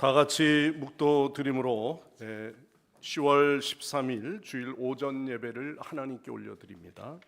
다 같이 묵도 드림으로 10월 13일 주일 오전 예배를 하나님께 올려드립니다.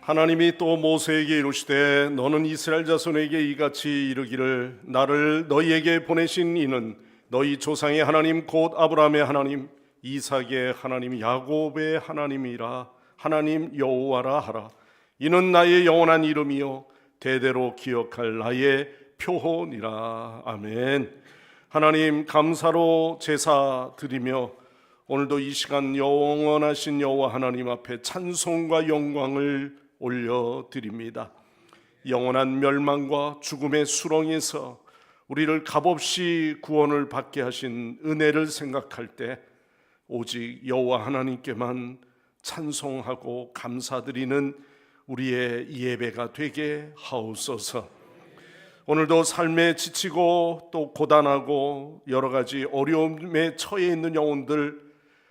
하나님이 또 모세에게 이르시되 너는 이스라엘 자손에게 이같이 이르기를 나를 너희에게 보내신 이는 너희 조상의 하나님 곧 아브라함의 하나님 이삭의 하나님 야곱의 하나님이라 하나님 여호와라 하라. 이는 나의 영원한 이름이요 대대로 기억할 나의 표혼이라. 아멘. 하나님 감사로 제사 드리며 오늘도 이 시간 영원하신 여호와 하나님 앞에 찬송과 영광을 올려드립니다. 영원한 멸망과 죽음의 수렁에서 우리를 값없이 구원을 받게 하신 은혜를 생각할 때 오직 여호와 하나님께만 찬송하고 감사드리는 우리의 예배가 되게 하옵소서. 오늘도 삶에 지치고 또 고단하고 여러 가지 어려움에 처해 있는 영혼들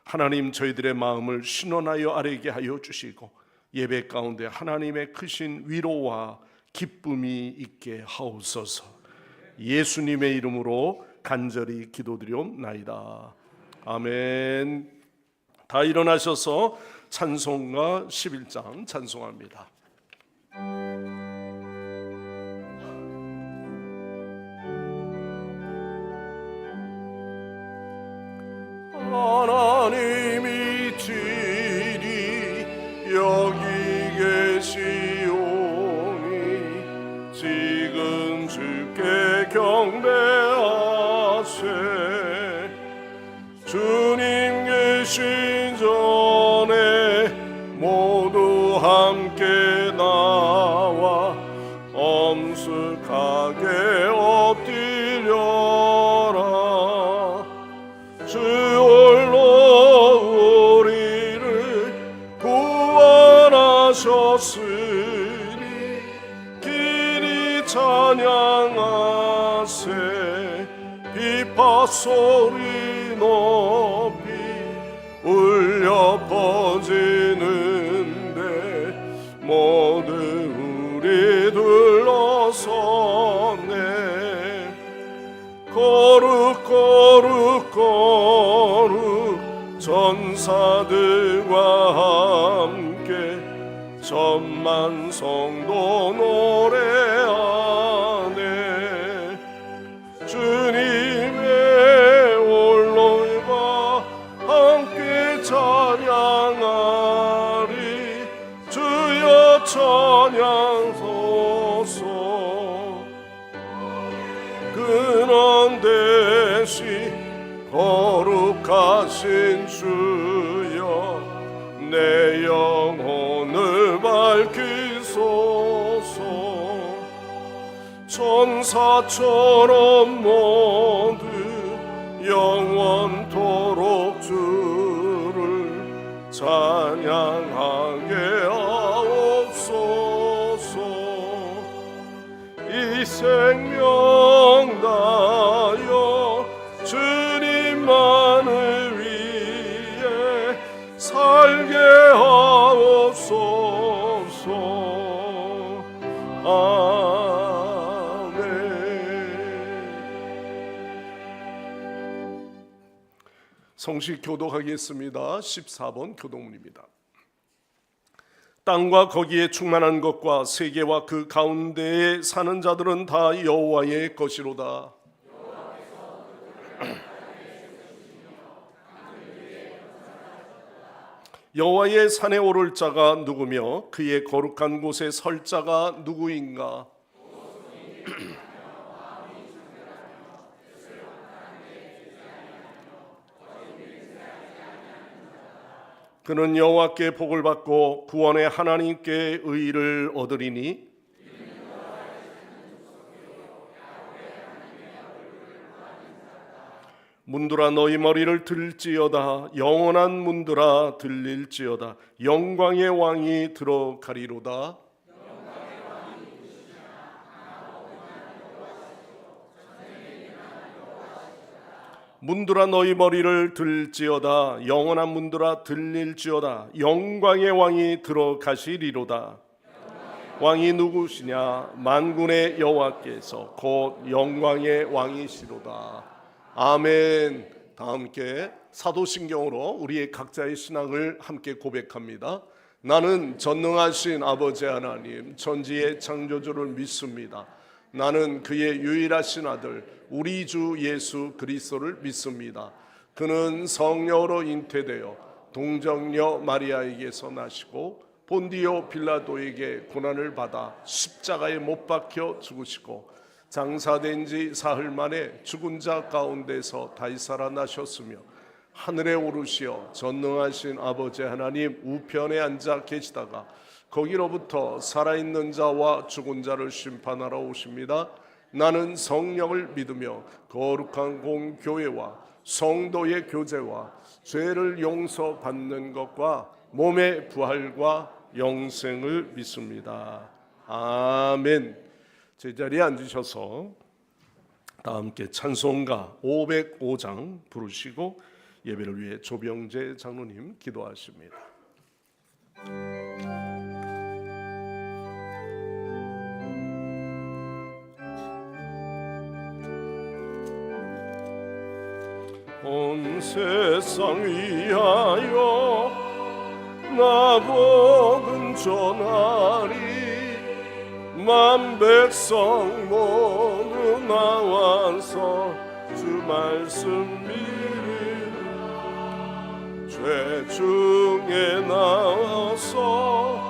하나님 저희들의 마음을 신원하여 아뢰게 하여 주시고 예배 가운데 하나님의 크신 위로와 기쁨이 있게 하옵소서. 예수님의 이름으로 간절히 기도드리옵나이다. 아멘. 다 일어나셔서 찬송가 11장 찬송합니다. 하나님이 진리 여기 계시오니 지금 주께 경배하세. 주님 계신 전에 모두 함께 나와 엄숙하게 엎드려라. 주 홀로 우리를 구원하셨으니 길이 찬양하세. 비파 소리 높이 울려 퍼지는데 모두 우리 둘러섰네. 거룩 거룩 거룩 전사들과 함께 천만 성도 노래하네. 주님의 올로와 함께 찬양하리. 주여 찬양소서. 근원 대시 거룩하신 주여 내 영혼을 밝히소서. 천사처럼 모두 영원토록 주를 찬양하게 하옵소서. 이 생명 다여 주님만을 위해 살게 하옵소서. 아멘. 성식 교독하겠습니다. 14번 교독문입니다. 땅과 거기에 충만한 것과 세계와 그 가운데에 사는 자들은 다 여호와의 것이로다. 여호와의 산에 오를 자가 누구며 그의 거룩한 곳에 설 자가 누구인가? 그는 여호와께 복을 받고 구원의 하나님께 의를 얻으리니 문들아 너희 머리를 들지어다. 영원한 문들아 들릴지어다. 영광의 왕이 들어가리로다. 문들아 너희 머리를 들지어다. 영원한 문들아 들릴지어다. 영광의 왕이 들어가시리로다. 왕이 누구시냐? 만군의 여호와께서 곧 영광의 왕이시로다. 아멘. 다 함께 사도신경으로 우리의 각자의 신앙을 함께 고백합니다. 나는 전능하신 아버지 하나님 천지의 창조주를 믿습니다. 나는 그의 유일하신 아들 우리 주 예수 그리스도를 믿습니다. 그는 성령으로 잉태되어 동정녀 마리아에게서 나시고 본디오 빌라도에게 고난을 받아 십자가에 못 박혀 죽으시고 장사된 지 사흘 만에 죽은 자 가운데서 다시 살아나셨으며 하늘에 오르시어 전능하신 아버지 하나님 우편에 앉아 계시다가 거기로부터 살아있는 자와 죽은 자를 심판하러 오십니다. 나는 성령을 믿으며 거룩한 공교회와 성도의 교제와 죄를 용서받는 것과 몸의 부활과 영생을 믿습니다. 아멘. 제자리에 앉으셔서 다 함께 찬송가 505장 부르시고 예배를 위해 조병재 장로님 기도하십니다. 온 세상 위하여 나 복음 전하리. 만 백성 모두 나와서 주 말씀 믿으라. 죄 중에 나와서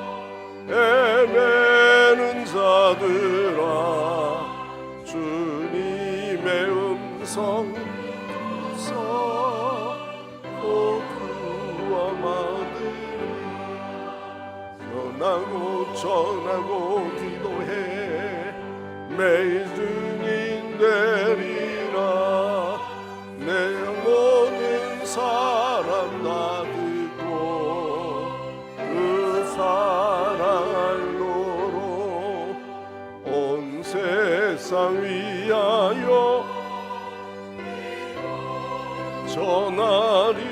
헤매는 자들아 주님의 음성 전하고 기도해 매일 증인 되리라. 내 모든 사람 다 듣고 그 사랑으로 온 세상 위하여 전하리.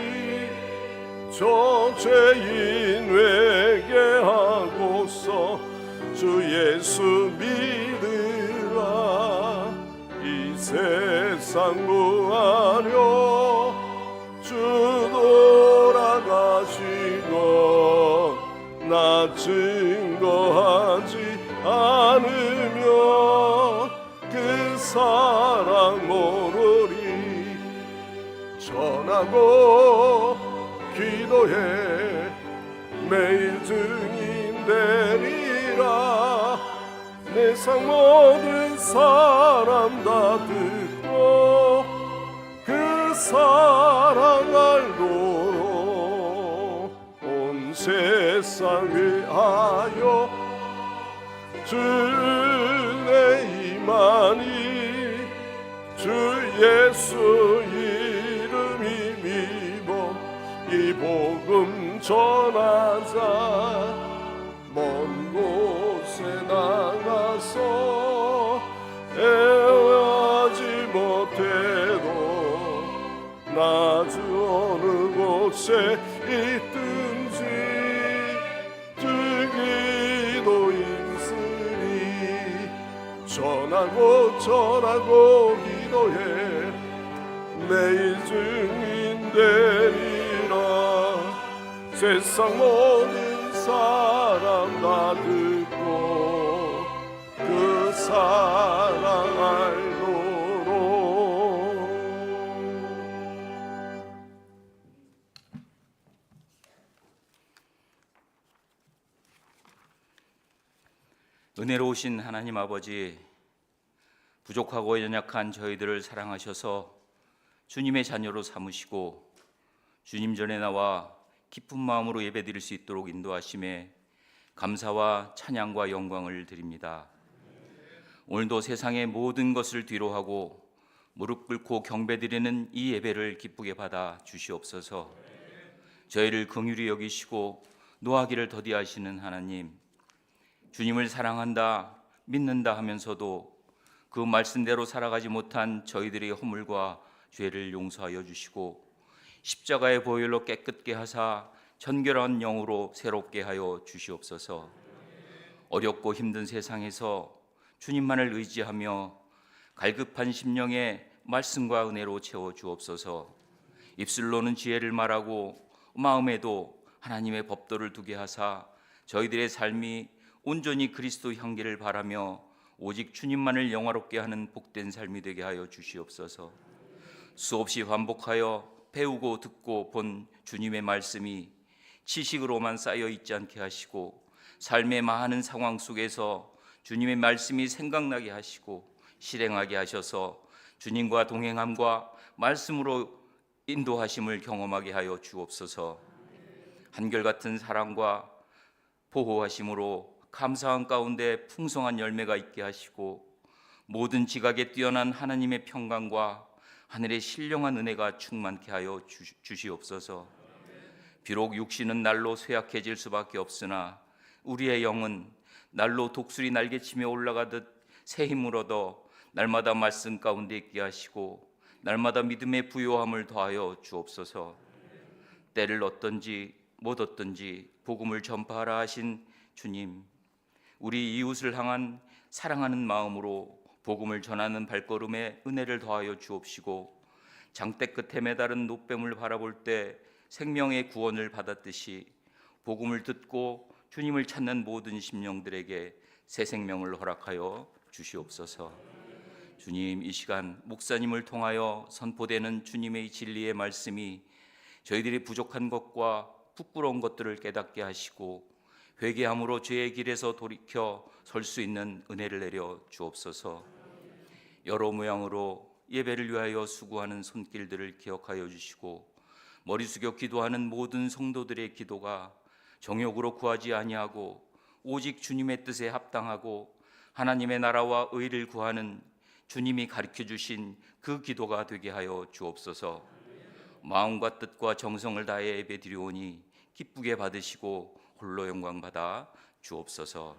저 죄인 회개하고서 주 예수 믿으라. 이 세상 구하려 주 돌아가시고 나 증거하지 않으면 그 사랑 모르리. 전하고 기도해 매일 증인 되리라. 세상 모든 사람 다 듣고 그 사랑 알도록 온 세상 위하여 주의 임하니. 주 예수 이름이 믿어 이 복음 전하자. 먼 곳에 나가서 애하지 못해도 나주 어느 곳에 있든지 주 기도 있으니 전하고 기도해 매일 증인 되리라. 세상 모든 사람 다 듣고 그 사랑 알도록. 은혜로우신 하나님 아버지, 부족하고 연약한 저희들을 사랑하셔서 주님의 자녀로 삼으시고 주님 전에 나와 기쁜 마음으로 예배드릴 수 있도록 인도하심에 감사와 찬양과 영광을 드립니다. 오늘도 세상의 모든 것을 뒤로하고 무릎 꿇고 경배드리는 이 예배를 기쁘게 받아 주시옵소서. 저희를 긍휼히 여기시고 노하기를 더디하시는 하나님, 주님을 사랑한다, 믿는다 하면서도 그 말씀대로 살아가지 못한 저희들의 허물과 죄를 용서하여 주시고 십자가의 보혈로 깨끗게 하사 정결한 영으로 새롭게 하여 주시옵소서. 어렵고 힘든 세상에서 주님만을 의지하며 갈급한 심령에 말씀과 은혜로 채워 주옵소서. 입술로는 지혜를 말하고 마음에도 하나님의 법도를 두게 하사 저희들의 삶이 온전히 그리스도 향기를 바라며 오직 주님만을 영화롭게 하는 복된 삶이 되게 하여 주시옵소서. 수없이 반복하여 배우고 듣고 본 주님의 말씀이 지식으로만 쌓여 있지 않게 하시고 삶의 많은 상황 속에서 주님의 말씀이 생각나게 하시고 실행하게 하셔서 주님과 동행함과 말씀으로 인도하심을 경험하게 하여 주옵소서. 한결같은 사랑과 보호하심으로 감사한 가운데 풍성한 열매가 있게 하시고 모든 지각에 뛰어난 하나님의 평강과 하늘의 신령한 은혜가 충만케 하여 주시옵소서. 비록 육신은 날로 쇠약해질 수밖에 없으나 우리의 영은 날로 독수리 날개치며 올라가듯 새 힘을 얻어 날마다 말씀 가운데 있게 하시고 날마다 믿음의 부요함을 더하여 주옵소서. 때를 얻든지 못 얻든지 복음을 전파하라 하신 주님, 우리 이웃을 향한 사랑하는 마음으로 복음을 전하는 발걸음에 은혜를 더하여 주옵시고 장대 끝에 매달은 노뱀을 바라볼 때 생명의 구원을 받았듯이 복음을 듣고 주님을 찾는 모든 심령들에게 새 생명을 허락하여 주시옵소서. 주님, 이 시간 목사님을 통하여 선포되는 주님의 진리의 말씀이 저희들이 부족한 것과 부끄러운 것들을 깨닫게 하시고 회개함으로 죄의 길에서 돌이켜 설 수 있는 은혜를 내려 주옵소서. 여러 모양으로 예배를 위하여 수고하는 손길들을 기억하여 주시고 머리 숙여 기도하는 모든 성도들의 기도가 정욕으로 구하지 아니하고 오직 주님의 뜻에 합당하고 하나님의 나라와 의를 구하는 주님이 가르쳐 주신 그 기도가 되게 하여 주옵소서. 마음과 뜻과 정성을 다해 예배드리오니 기쁘게 받으시고 홀로 영광 받아 주옵소서.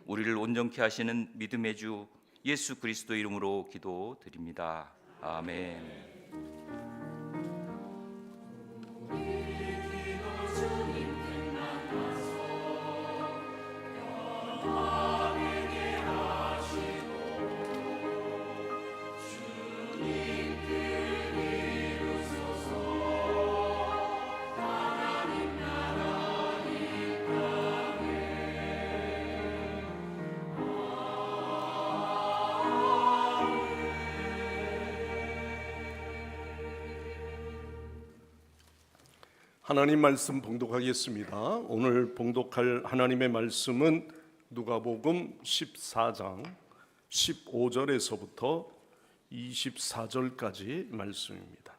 우리를 온전케 하시는 믿음의 주 예수 그리스도 이름으로 기도드립니다. 아멘. 하나님 말씀 봉독하겠습니다. 오늘 봉독할 하나님의 말씀은 누가복음 14장 15절에서부터 24절까지 말씀입니다.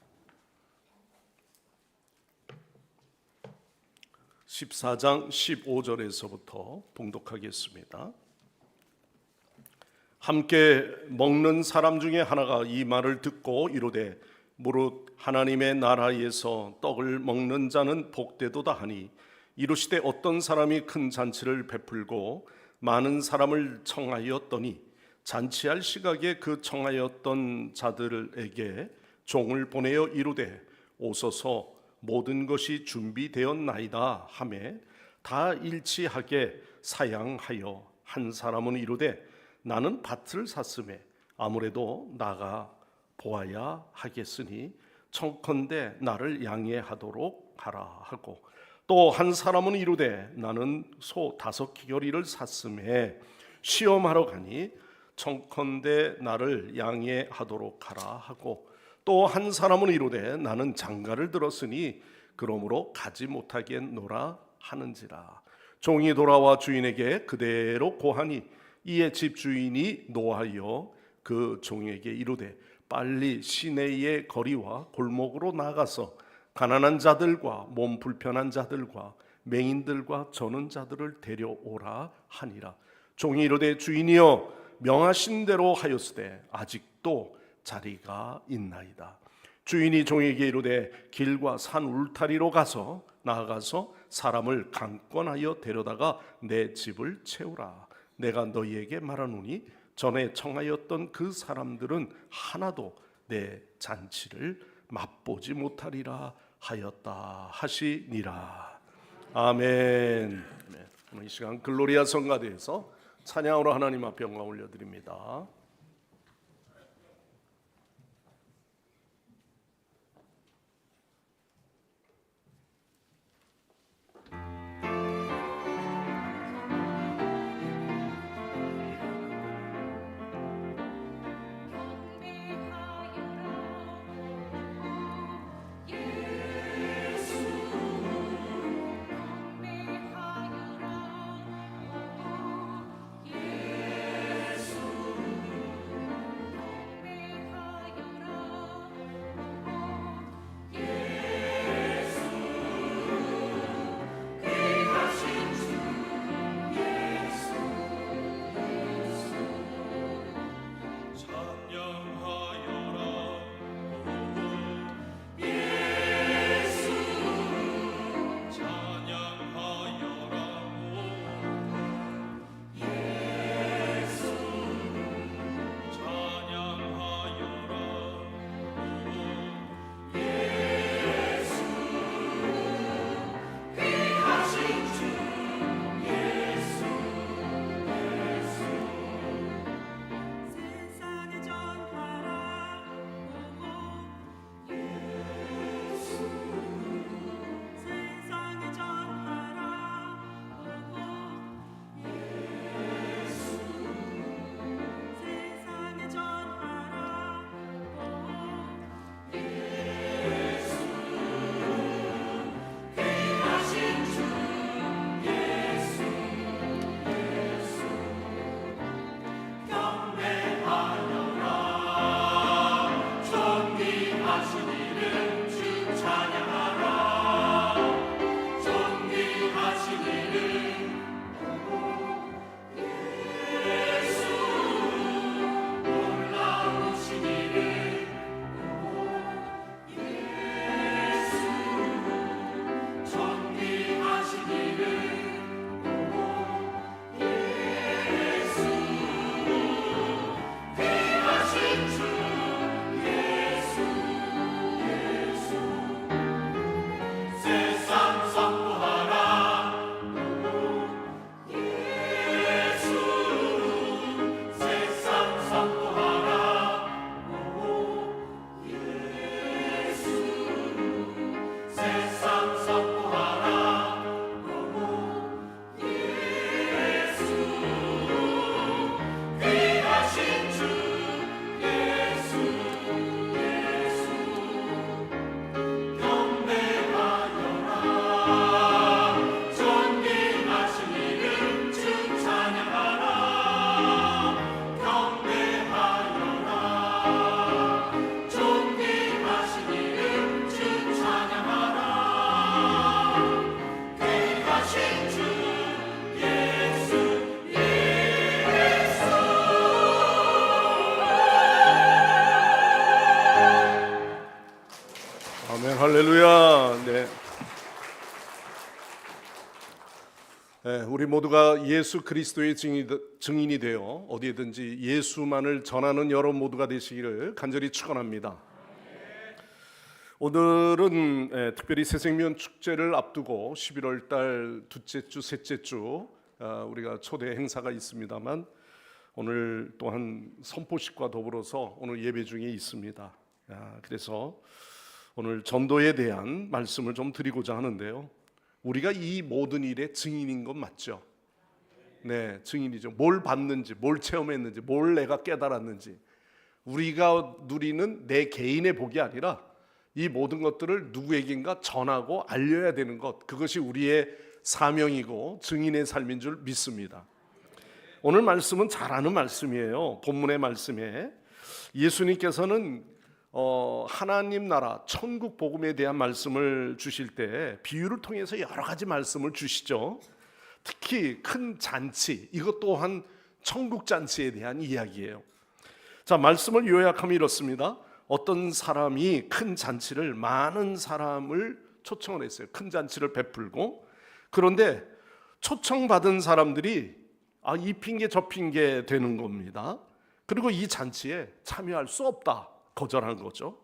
14장 15절에서부터 봉독하겠습니다. 함께 먹는 사람 중에 하나가 이 말을 듣고 이르되 무릇 하나님의 나라에서 떡을 먹는 자는 복되도다 하니 이르시되 어떤 사람이 큰 잔치를 베풀고 많은 사람을 청하였더니 잔치할 시각에 그 청하였던 자들에게 종을 보내어 이르되 오소서 모든 것이 준비되었나이다 하매 다 일치하게 사양하여 한 사람은 이르되 나는 밭을 샀음에 아무래도 나가 보아야 하겠으니 청컨대 나를 양해하도록 하라 하고 또 한 사람은 이르되 나는 소 5기거리를 샀음에 시험하러 가니 청컨대 나를 양해하도록 하라 하고 또 한 사람은 이르되 나는 장가를 들었으니 그러므로 가지 못하겠노라 하는지라. 종이 돌아와 주인에게 그대로 고하니 이에 집주인이 노하여 그 종에게 이르되 빨리 시내의 거리와 골목으로 나가서 가난한 자들과 몸 불편한 자들과 맹인들과 저는 자들을 데려오라 하니라. 종이 이르되 주인이여 명하신 대로 하였으되 아직도 자리가 있나이다. 주인이 종에게 이르되 길과 산 울타리로 나아가서 사람을 강권하여 데려다가 내 집을 채우라. 내가 너희에게 말하노니 전에 청하였던 그 사람들은 하나도 내 잔치를 맛보지 못하리라 하였다 하시니라. 아멘. 오늘 이 시간 글로리아 성가대에서 찬양으로 하나님 앞에 영광 올려드립니다. 아멘, 할렐루야. 네, 우리 모두가 예수 그리스도의 증인이 되어 어디에든지 예수만을 전하는 여러분 모두가 되시기를 간절히 축원합니다. 오늘은 특별히 새생명 축제를 앞두고 11월 달 둘째 주, 셋째 주 우리가 초대 행사가 있습니다만 오늘 또한 선포식과 더불어서 오늘 예배 중에 있습니다. 그래서 오늘 전도에 대한 말씀을 좀 드리고자 하는데요. 우리가 이 모든 일의 증인인 건 맞죠? 네, 증인이죠. 뭘 봤는지, 뭘 체험했는지, 뭘 내가 깨달았는지 우리가 누리는 내 개인의 복이 아니라 이 모든 것들을 누구에겐가 전하고 알려야 되는 것, 그것이 우리의 사명이고 증인의 삶인 줄 믿습니다. 오늘 말씀은 잘 아는 말씀이에요. 본문의 말씀에 예수님께서는 하나님 나라 천국 복음에 대한 말씀을 주실 때 비유를 통해서 여러 가지 말씀을 주시죠. 특히 큰 잔치, 이것 또한 천국 잔치에 대한 이야기예요. 자, 말씀을 요약하면 이렇습니다. 어떤 사람이 큰 잔치를, 많은 사람을 초청을 했어요. 큰 잔치를 베풀고, 그런데 초청받은 사람들이 이 핑계 저 핑계 되는 겁니다. 그리고 이 잔치에 참여할 수 없다, 거절한 거죠.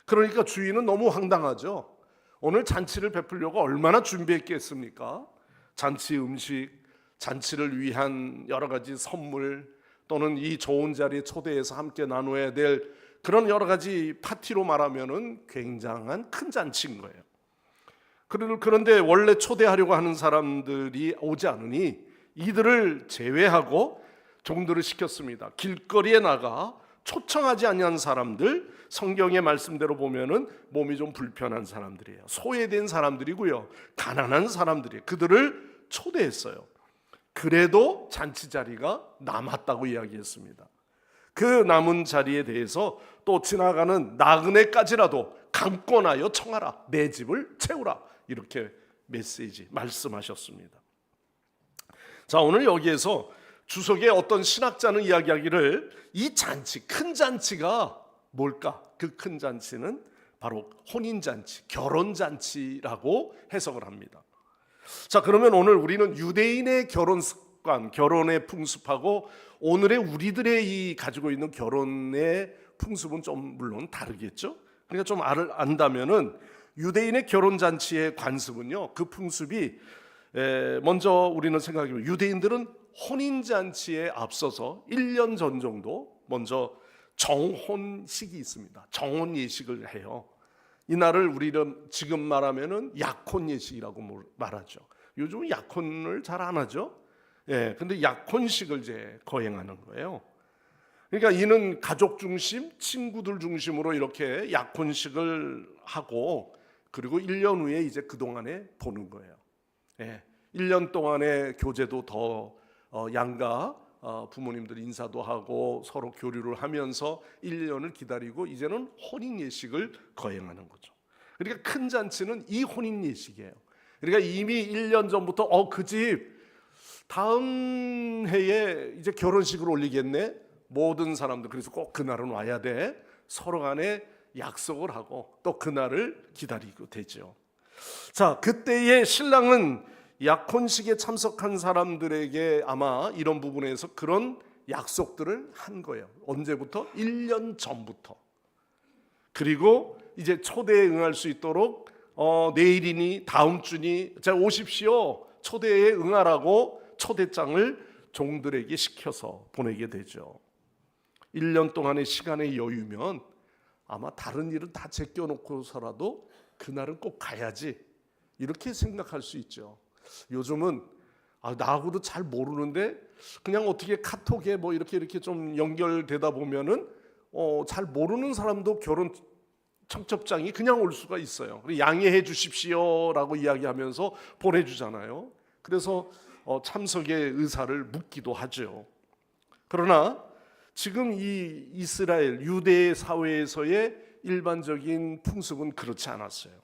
그러니까 주인은 너무 황당하죠. 오늘 잔치를 베풀려고 얼마나 준비했겠습니까? 잔치 음식, 잔치를 위한 여러 가지 선물, 또는 이 좋은 자리에 초대해서 함께 나눠야 될 그런 여러 가지 파티로 말하면은 굉장한 큰 잔치인 거예요. 그런데 원래 초대하려고 하는 사람들이 오지 않으니 이들을 제외하고 종들을 시켰습니다. 길거리에 나가 초청하지 아니한 사람들, 성경의 말씀대로 보면은 몸이 좀 불편한 사람들이에요. 소외된 사람들이고요, 가난한 사람들이에요. 그들을 초대했어요. 그래도 잔치 자리가 남았다고 이야기했습니다. 그 남은 자리에 대해서 또 지나가는 나그네까지라도 강권하여 청하라, 내 집을 채우라, 이렇게 말씀하셨습니다. 자, 오늘 여기에서 주석의 어떤 신학자는 이야기하기를 이 잔치, 큰 잔치가 뭘까? 그 큰 잔치는 바로 혼인잔치, 결혼잔치라고 해석을 합니다. 자, 그러면 오늘 우리는 유대인의 결혼 습관, 결혼의 풍습하고 오늘의 우리들의 이 가지고 있는 결혼의 풍습은 좀 물론 다르겠죠. 그러니까 좀 안다면은 유대인의 결혼 잔치의 관습은요, 그 풍습이 먼저 우리는 생각해보면 유대인들은 혼인 잔치에 앞서서 1년 전 정도 먼저 정혼식이 있습니다. 정혼 예식을 해요. 이날을 우리는 지금 말하면은 약혼 예식이라고 말하죠. 요즘은 약혼을 잘 안 하죠. 근데 약혼식을 이제 거행하는 거예요. 그러니까 이는 가족 중심, 친구들 중심으로 이렇게 약혼식을 하고, 그리고 1년 후에 이제 그 동안에 보는 거예요. 1년 동안의 교제도 더 양가 부모님들 인사도 하고 서로 교류를 하면서 1년을 기다리고 이제는 혼인 예식을 거행하는 거죠. 그러니까 큰 잔치는 이 혼인 예식이에요. 그러니까 이미 1년 전부터 그 집 다음 해에 이제 결혼식을 올리겠네. 모든 사람들 그래서 꼭 그날은 와야 돼. 서로 간에 약속을 하고 또 그날을 기다리고 되죠. 자, 그때의 신랑은 약혼식에 참석한 사람들에게 아마 이런 부분에서 그런 약속들을 한 거예요. 언제부터? 1년 전부터. 그리고 이제 초대에 응할 수 있도록 내일이니 다음 주니 자 오십시오, 초대에 응하라고 초대장을 종들에게 시켜서 보내게 되죠. 1년 동안의 시간의 여유면 아마 다른 일은 다 제껴놓고서라도 그날은 꼭 가야지, 이렇게 생각할 수 있죠. 요즘은 나하고도 잘 모르는데 그냥 어떻게 카톡에 뭐 이렇게 좀 연결되다 보면은 잘 모르는 사람도 결혼 청첩장이 그냥 올 수가 있어요. 양해해 주십시오라고 이야기하면서 보내주잖아요. 그래서 참석의 의사를 묻기도 하죠. 그러나 지금 이 이스라엘 유대 사회에서의 일반적인 풍습은 그렇지 않았어요.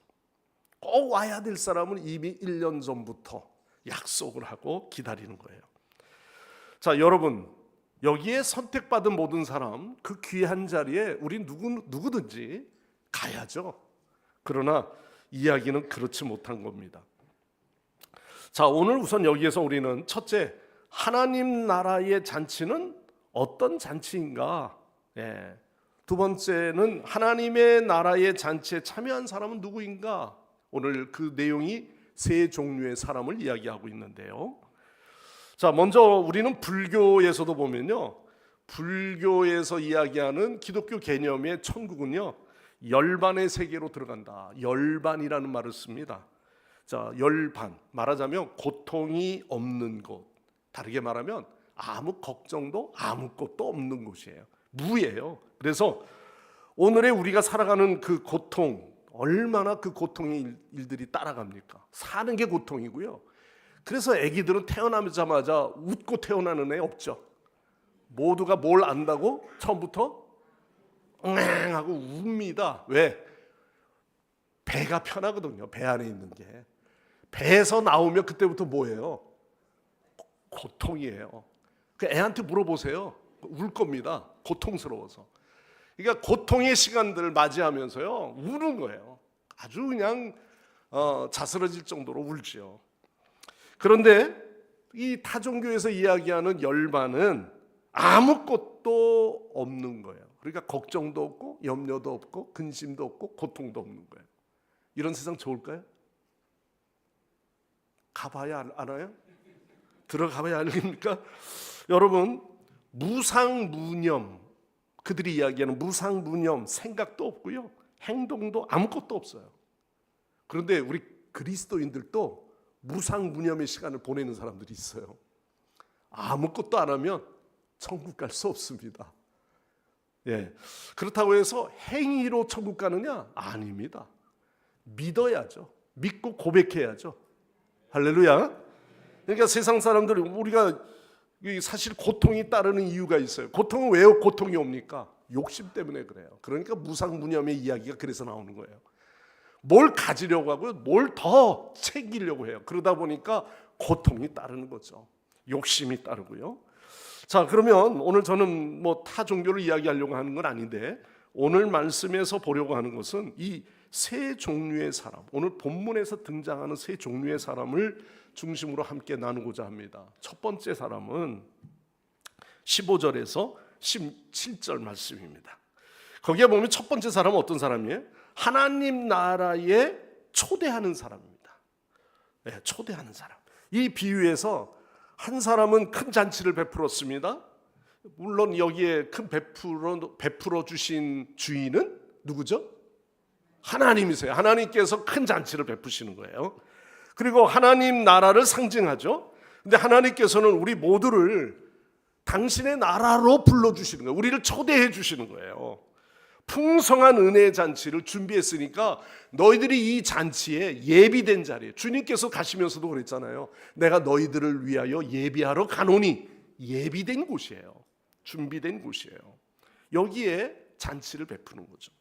꼭 와야 될 사람은 이미 1년 전부터 약속을 하고 기다리는 거예요. 자, 여러분, 여기에 선택받은 모든 사람, 그 귀한 자리에 우리 누구든지 가야죠. 그러나 이야기는 그렇지 못한 겁니다. 자, 오늘 우선 여기에서 우리는 첫째, 하나님 나라의 잔치는 어떤 잔치인가? 두 번째는 하나님의 나라의 잔치에 참여한 사람은 누구인가? 오늘 그 내용이 세 종류의 사람을 이야기하고 있는데요. 자, 먼저 우리는 불교에서도 보면요, 불교에서 이야기하는 기독교 개념의 천국은요, 열반의 세계로 들어간다. 열반이라는 말을 씁니다. 자, 열반, 말하자면 고통이 없는 곳, 다르게 말하면 아무 걱정도 아무것도 없는 곳이에요. 무예요. 그래서 오늘의 우리가 살아가는 그 고통, 얼마나 그 고통의 일들이 따라갑니까? 사는 게 고통이고요. 그래서 아기들은 태어나자마자 웃고 태어나는 애 없죠. 모두가 뭘 안다고? 처음부터 하고 웁니다. 왜? 배가 편하거든요. 배 안에 있는 게. 배에서 나오면 그때부터 뭐예요? 고통이에요. 그 애한테 물어보세요. 울 겁니다. 고통스러워서. 그러니까 고통의 시간들을 맞이하면서요 우는 거예요. 아주 그냥 자스러질 정도로 울지요. 그런데 이 타종교에서 이야기하는 열반은 아무것도 없는 거예요. 그러니까 걱정도 없고 염려도 없고 근심도 없고 고통도 없는 거예요. 이런 세상 좋을까요? 가봐야 알아요? 들어가봐야 알립니까? 여러분, 무상무념, 그들이 이야기하는 무상무념, 생각도 없고요 행동도 아무것도 없어요. 그런데 우리 그리스도인들도 무상무념의 시간을 보내는 사람들이 있어요. 아무것도 안 하면 천국 갈 수 없습니다. 예. 그렇다고 해서 행위로 천국 가느냐? 아닙니다. 믿어야죠. 믿고 고백해야죠. 할렐루야. 그러니까 세상 사람들이 우리가 사실 고통이 따르는 이유가 있어요. 고통은 왜 고통이 옵니까? 욕심 때문에 그래요. 그러니까 무상무념의 이야기가 그래서 나오는 거예요. 뭘 가지려고 하고요, 뭘 더 챙기려고 해요. 그러다 보니까 고통이 따르는 거죠. 욕심이 따르고요. 자, 그러면 오늘 저는 뭐 타 종교를 이야기하려고 하는 건 아닌데 오늘 말씀에서 보려고 하는 것은 이 세 종류의 사람, 오늘 본문에서 등장하는 세 종류의 사람을 중심으로 함께 나누고자 합니다. 첫 번째 사람은 15절에서 17절 말씀입니다. 거기에 보면 첫 번째 사람은 어떤 사람이에요? 하나님 나라에 초대하는 사람입니다. 네, 초대하는 사람. 이 비유에서 한 사람은 큰 잔치를 베풀었습니다. 물론 여기에 큰 베풀어 주신 주인은 누구죠? 하나님이세요. 하나님께서 큰 잔치를 베푸시는 거예요. 그리고 하나님 나라를 상징하죠. 근데 하나님께서는 우리 모두를 당신의 나라로 불러주시는 거예요. 우리를 초대해 주시는 거예요. 풍성한 은혜의 잔치를 준비했으니까 너희들이 이 잔치에 예비된 자리에, 주님께서 가시면서도 그랬잖아요. 내가 너희들을 위하여 예비하러 가노니, 예비된 곳이에요. 준비된 곳이에요. 여기에 잔치를 베푸는 거죠.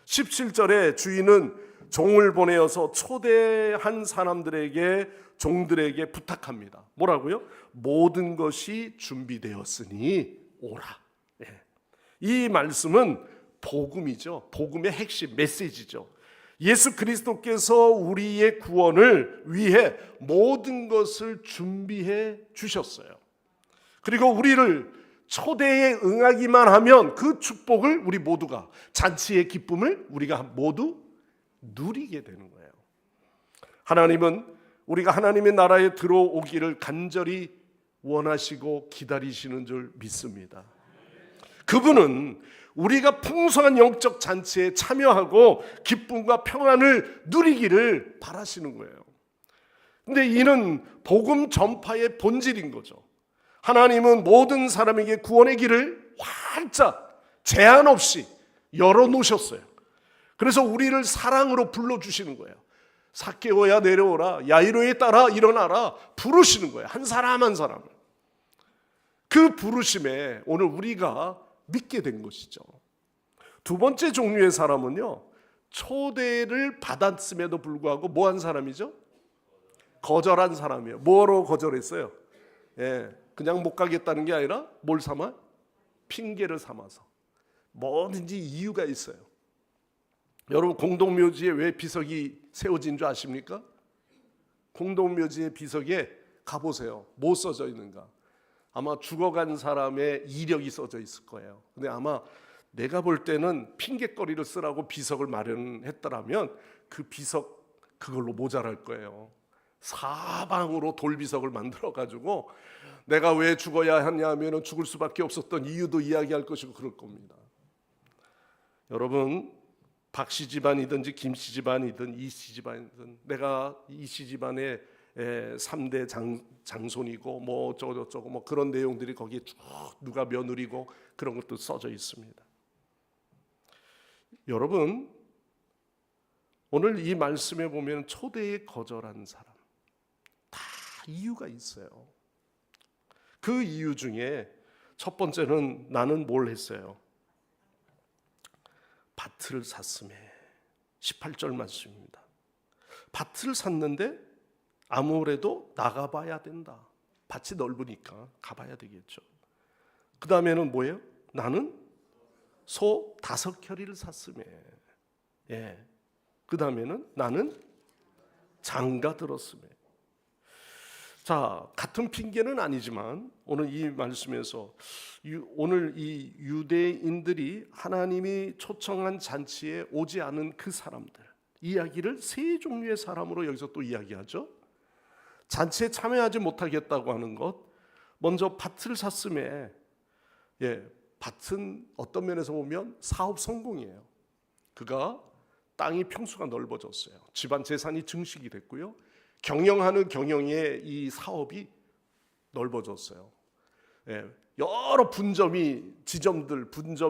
17절에 주인은 종을 보내어서 초대한 사람들에게, 종들에게 부탁합니다. 뭐라고요? 모든 것이 준비되었으니 오라. 예. 이 말씀은 복음이죠. 복음의 핵심 메시지죠. 예수 그리스도께서 우리의 구원을 위해 모든 것을 준비해 주셨어요. 그리고 우리를 초대에 응하기만 하면 그 축복을 우리 모두가, 잔치의 기쁨을 우리가 모두 누리게 되는 거예요. 하나님은 우리가 하나님의 나라에 들어오기를 간절히 원하시고 기다리시는 줄 믿습니다. 그분은 우리가 풍성한 영적 잔치에 참여하고 기쁨과 평안을 누리기를 바라시는 거예요. 근데 이는 복음 전파의 본질인 거죠. 하나님은 모든 사람에게 구원의 길을 활짝 제한 없이 열어놓으셨어요. 그래서 우리를 사랑으로 불러주시는 거예요. 삭개오야 내려오라, 야이로에 따라 일어나라 부르시는 거예요. 한 사람 한 사람을. 그 부르심에 오늘 우리가 믿게 된 것이죠. 두 번째 종류의 사람은요, 초대를 받았음에도 불구하고 뭐한 사람이죠? 거절한 사람이에요. 뭐로 거절했어요? 예, 그냥 못 가겠다는 게 아니라 뭘 삼아? 핑계를 삼아서. 뭐든지 이유가 있어요. 여러분, 공동묘지에 왜 비석이 세워진 줄 아십니까? 공동묘지의 비석에 가보세요. 뭐 써져 있는가? 아마 죽어간 사람의 이력이 써져 있을 거예요. 근데 아마 내가 볼 때는 핑계거리를 쓰라고 비석을 마련했더라면 그 비석 그걸로 모자랄 거예요. 사방으로 돌비석을 만들어가지고 내가 왜 죽어야 하냐면 죽을 수밖에 없었던 이유도 이야기할 것이고 그럴 겁니다. 여러분, 박씨 집안이든지 김씨 집안이든 이씨 집안이든 내가 이씨 집안의 3대 장손이고 뭐 어쩌고저쩌고 뭐 그런 내용들이 거기에 쭉 누가 며느리고 그런 것도 써져 있습니다. 여러분, 오늘 이 말씀에 보면 초대에 거절한 사람 다 이유가 있어요. 그 이유 중에 첫 번째는 나는 뭘 했어요? 밭을 샀음에. 18절 말씀입니다. 밭을 샀는데 아무래도 나가봐야 된다. 밭이 넓으니까 가봐야 되겠죠. 그 다음에는 뭐예요? 나는 소 5겨리를 샀음에. 예. 그 다음에는 나는 장가 들었음에. 자, 같은 핑계는 아니지만 오늘 이 말씀에서 오늘 이 유대인들이 하나님이 초청한 잔치에 오지 않은 그 사람들 이야기를 세 종류의 사람으로 여기서 또 이야기하죠. 잔치에 참여하지 못하겠다고 하는 것, 먼저 밭을 샀음에. 예, 밭은 어떤 면에서 보면 사업 성공이에요. 그가 땅이 평수가 넓어졌어요. 집안 재산이 증식이 됐고요. 경영하는 경영의 이 사업이 넓어졌어요. 예, 여러 분점,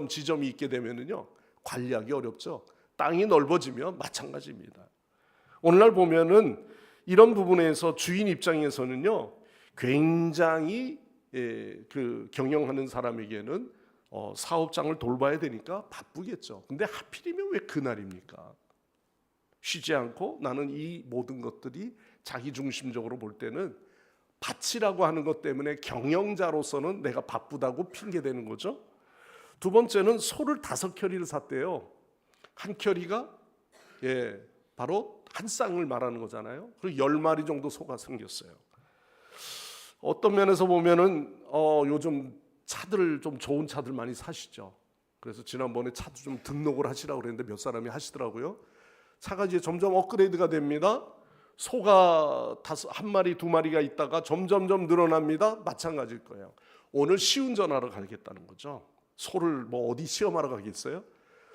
지점이 있게 되면은요 관리하기 어렵죠. 땅이 넓어지면 마찬가지입니다. 오늘날 보면은 이런 부분에서 주인 입장에서는요 굉장히 그 경영하는 사람에게는 사업장을 돌봐야 되니까 바쁘겠죠. 근데 하필이면 왜 그날입니까? 쉬지 않고 나는 이 모든 것들이 자기 중심적으로 볼 때는 밭이라고 하는 것 때문에 경영자로서는 내가 바쁘다고 핑계대는 거죠. 두 번째는 소를 5겨리를 샀대요. 한 겨리가 바로 한 쌍을 말하는 거잖아요. 그리고 10마리 정도 소가 생겼어요. 어떤 면에서 보면은 요즘 차들을 좀 좋은 차들 많이 사시죠. 그래서 지난번에 차도 좀 등록을 하시라고 그랬는데 몇 사람이 하시더라고요. 차가 이제 점점 업그레이드가 됩니다. 소가 1마리, 2마리가 있다가 점점점 늘어납니다. 마찬가지일 거예요. 오늘 시운전하러 가겠다는 거죠. 소를 뭐 어디 시험하러 가겠어요?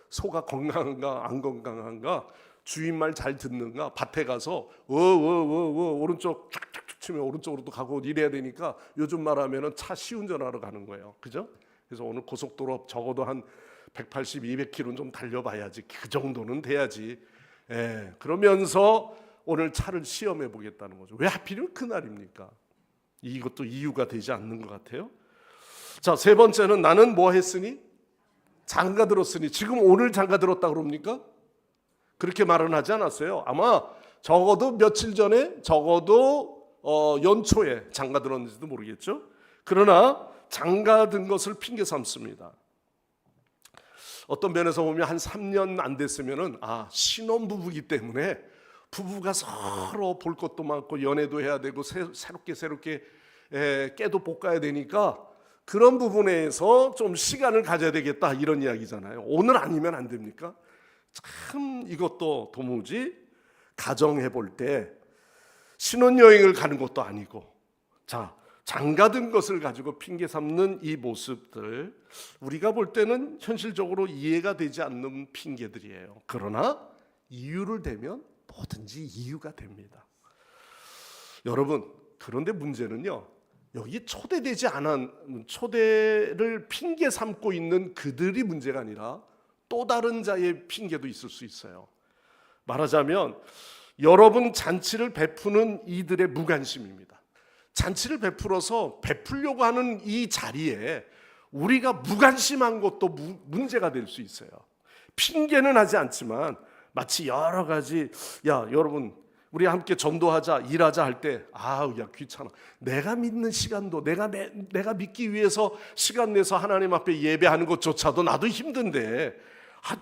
소가 건강한가 안 건강한가, 주인 말 잘 듣는가, 밭에 가서 오른쪽 쫙쫙 치면 오른쪽으로도 가고 이래야 되니까 요즘 말하면은 차 시운전하러 가는 거예요. 그죠? 그래서 오늘 고속도로 적어도 한 180, 200km는 좀 달려봐야지. 그 정도는 돼야지. 그러면서 오늘 차를 시험해 보겠다는 거죠. 왜 하필이면 그날입니까? 이것도 이유가 되지 않는 것 같아요. 자, 세 번째는 나는 뭐 했으니? 장가 들었으니. 지금 오늘 장가 들었다 그럽니까? 그렇게 말은 하지 않았어요. 아마 적어도 며칠 전에, 적어도 연초에 장가 들었는지도 모르겠죠. 그러나 장가 든 것을 핑계 삼습니다. 어떤 면에서 보면 한 3년 안 됐으면은 신혼부부이기 때문에 부부가 서로 볼 것도 많고 연애도 해야 되고 새롭게 깨도 볶아야 되니까 그런 부분에서 좀 시간을 가져야 되겠다, 이런 이야기잖아요. 오늘 아니면 안 됩니까? 참 이것도 도무지 가정해 볼 때 신혼여행을 가는 것도 아니고, 자, 장가든 것을 가지고 핑계 삼는 이 모습들, 우리가 볼 때는 현실적으로 이해가 되지 않는 핑계들이에요. 그러나 이유를 대면 뭐든지 이유가 됩니다. 여러분, 그런데 문제는요, 여기 초대되지 않은, 초대를 핑계 삼고 있는 그들이 문제가 아니라 또 다른 자의 핑계도 있을 수 있어요. 말하자면 여러분 잔치를 베푸는 이들의 무관심입니다. 잔치를 베풀어서 베풀려고 하는 이 자리에 우리가 무관심한 것도 문제가 될 수 있어요. 핑계는 하지 않지만 마치 여러 가지, 야 여러분 우리 함께 전도하자, 일하자 할 때 야 귀찮아. 내가 믿는 시간도 내가 믿기 위해서 시간 내서 하나님 앞에 예배하는 것조차도 나도 힘든데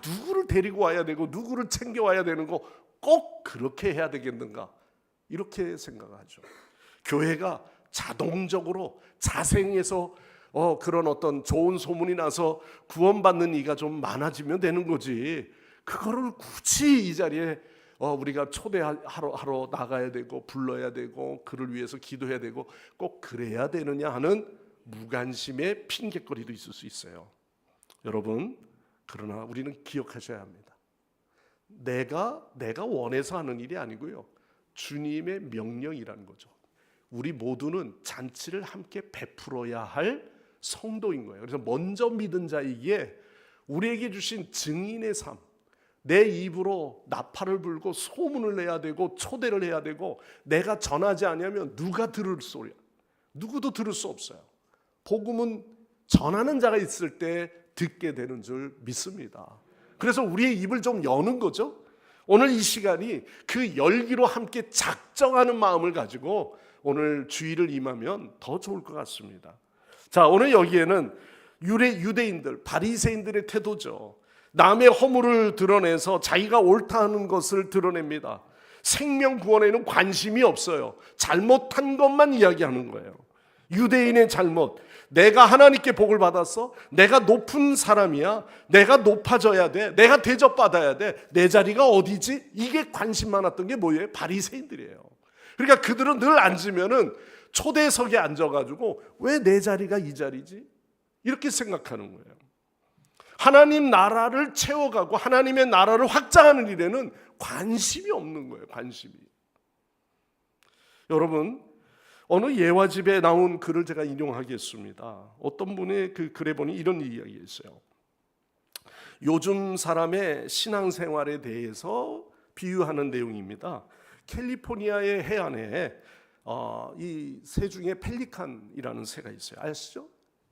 누구를 데리고 와야 되고 누구를 챙겨와야 되는 거 꼭 그렇게 해야 되겠는가, 이렇게 생각하죠. 교회가 자동적으로 자생해서 그런 어떤 좋은 소문이 나서 구원받는 이가 좀 많아지면 되는 거지, 그거를 굳이 이 자리에 우리가 초대하러 나가야 되고 불러야 되고 그를 위해서 기도해야 되고 꼭 그래야 되느냐 하는 무관심의 핑계거리도 있을 수 있어요. 여러분, 그러나 우리는 기억하셔야 합니다. 내가 원해서 하는 일이 아니고요, 주님의 명령이라는 거죠. 우리 모두는 잔치를 함께 베풀어야 할 성도인 거예요. 그래서 먼저 믿은 자이기에 우리에게 주신 증인의 삶, 내 입으로 나팔을 불고 소문을 내야 되고 초대를 해야 되고, 내가 전하지 않으면 누가 들을 소리야? 누구도 들을 수 없어요. 복음은 전하는 자가 있을 때 듣게 되는 줄 믿습니다. 그래서 우리의 입을 좀 여는 거죠. 오늘 이 시간이 그 열기로 함께 작정하는 마음을 가지고 오늘 주일을 임하면 더 좋을 것 같습니다. 자, 오늘 여기에는 유대인들, 바리새인들의 태도죠. 남의 허물을 드러내서 자기가 옳다 하는 것을 드러냅니다. 생명 구원에는 관심이 없어요. 잘못한 것만 이야기하는 거예요. 유대인의 잘못, 내가 하나님께 복을 받았어? 내가 높은 사람이야? 내가 높아져야 돼? 내가 대접받아야 돼? 내 자리가 어디지? 이게 관심 많았던 게 뭐예요? 바리새인들이에요. 그러니까 그들은 늘 앉으면은 초대석에 앉아가지고 왜 내 자리가 이 자리지? 이렇게 생각하는 거예요. 하나님 나라를 채워가고 하나님의 나라를 확장하는 일에는 관심이 없는 거예요. 관심이. 여러분, 어느 예화집에 나온 글을 제가 인용하겠습니다. 어떤 분의 그 글에 보니 이런 이야기가 있어요. 요즘 사람의 신앙생활에 대해서 비유하는 내용입니다. 캘리포니아의 해안에 이 새 중에 펠리칸이라는 새가 있어요. 아시죠?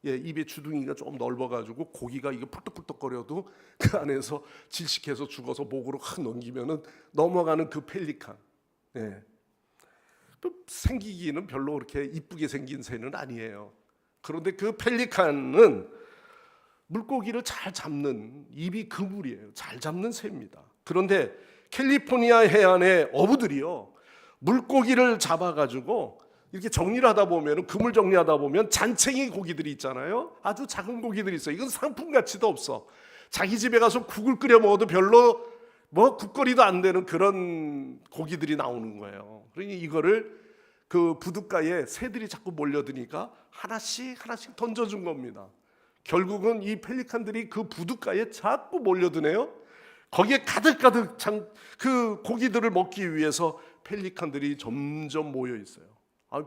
예, 입에 주둥이가 좀 넓어가지고 고기가 이거 풀떡풀떡거려도 그 안에서 질식해서 죽어서 목으로 확 넘기면은 넘어가는 그 펠리칸. 예. 또 생기기는 별로 그렇게 이쁘게 생긴 새는 아니에요. 그런데 그 펠리칸은 물고기를 잘 잡는, 입이 그물이에요. 잘 잡는 새입니다. 그런데 캘리포니아 해안의 어부들이요, 물고기를 잡아가지고 이렇게 정리를 하다 보면, 그물 정리하다 보면 잔챙이 고기들이 있잖아요. 아주 작은 고기들이 있어요. 이건 상품 가치도 없어. 자기 집에 가서 국을 끓여 먹어도 별로 국거리도 안 되는 그런 고기들이 나오는 거예요. 그러니 이거를 그 부둣가에 새들이 자꾸 몰려드니까 하나씩 던져준 겁니다. 결국은 이 펠리칸들이 그 부둣가에 자꾸 몰려드네요. 거기에 가득가득 그 고기들을 먹기 위해서 펠리칸들이 점점 모여 있어요.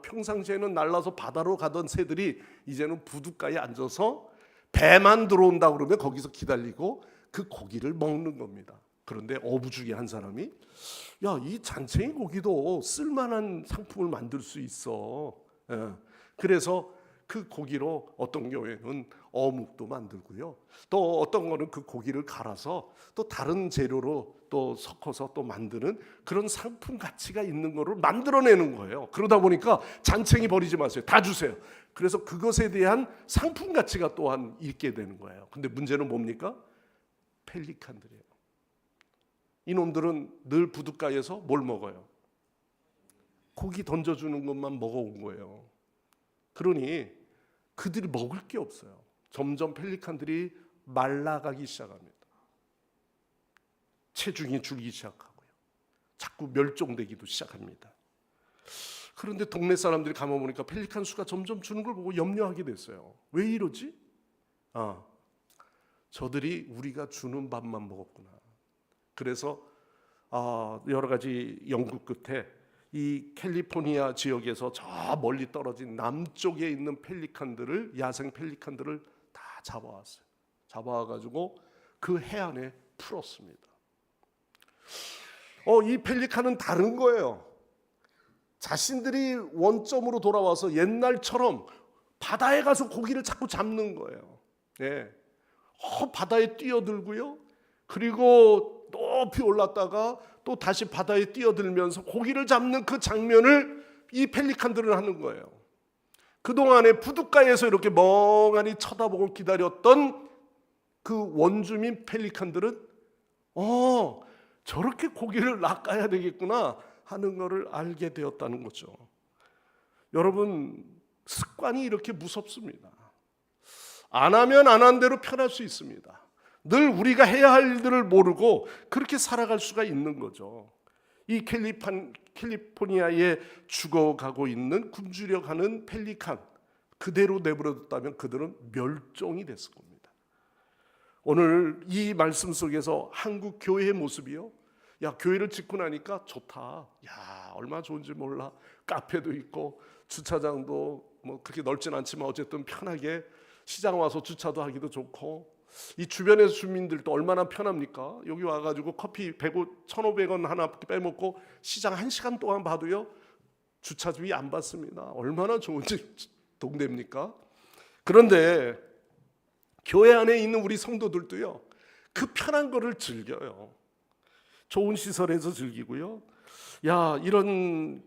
평상시에는 날라서 바다로 가던 새들이 이제는 부둣가에 앉아서 배만 들어온다 그러면 거기서 기다리고 그 고기를 먹는 겁니다. 그런데 어부 중에 한 사람이, 야, 이 잔챙이 고기도 쓸만한 상품을 만들 수 있어. 예. 그래서 그 고기로 어떤 경우에는 어묵도 만들고요. 또 어떤 거는 그 고기를 갈아서 또 다른 재료로 또 섞어서 또 만드는 그런 상품 가치가 있는 거를 만들어내는 거예요. 그러다 보니까 잔챙이 버리지 마세요. 다 주세요. 그래서 그것에 대한 상품 가치가 또한 있게 되는 거예요. 근데 문제는 뭡니까? 펠리칸들이에요. 이놈들은 늘 부둣가에서 뭘 먹어요? 고기 던져주는 것만 먹어온 거예요. 그러니 그들이 먹을 게 없어요. 점점 펠리칸들이 말라가기 시작합니다. 체중이 줄기 시작하고요. 자꾸 멸종되기도 시작합니다. 그런데 동네 사람들이 가만 보니까 펠리칸 수가 점점 주는 걸 보고 염려하게 됐어요. 왜 이러지? 저들이 우리가 주는 밥만 먹었구나. 그래서 여러 가지 연구 끝에 이 캘리포니아 지역에서 저 멀리 떨어진 남쪽에 있는 펠리칸들을, 야생 펠리칸들을 다 잡아왔어요. 잡아와가지고 그 해안에 풀었습니다. 이 펠리칸은 다른 거예요. 자신들이 원점으로 돌아와서 옛날처럼 바다에 가서 고기를 자꾸 잡는 거예요. 예. 바다에 뛰어들고요. 그리고 높이 올랐다가 또 다시 바다에 뛰어들면서 고기를 잡는 그 장면을 이 펠리칸들은 하는 거예요. 그동안에 부둣가에서 이렇게 멍하니 쳐다보고 기다렸던 그 원주민 펠리칸들은 저렇게 고기를 낚아야 되겠구나 하는 것을 알게 되었다는 거죠. 여러분, 습관이 이렇게 무섭습니다. 안 하면 안 한 대로 편할 수 있습니다. 늘 우리가 해야 할 일들을 모르고 그렇게 살아갈 수가 있는 거죠. 이 캘리포니아에 죽어가고 있는, 굶주려 가는 펠리칸 그대로 내버려뒀다면 그들은 멸종이 됐을 겁니다. 오늘 이 말씀 속에서 한국 교회의 모습이요, 야, 교회를 짓고 나니까 좋다. 야, 얼마나 좋은지 몰라. 카페도 있고 주차장도 뭐 그렇게 넓진 않지만 어쨌든 편하게 시장 와서 주차도 하기도 좋고, 이 주변의 주민들도 얼마나 편합니까? 여기 와가지고 커피 1,500원 하나 빼먹고 시장 1시간 동안 봐도요, 주차비 안 받습니다. 얼마나 좋은지 동네입니까? 그런데 교회 안에 있는 우리 성도들도요, 그 편한 거를 즐겨요. 좋은 시설에서 즐기고요. 야, 이런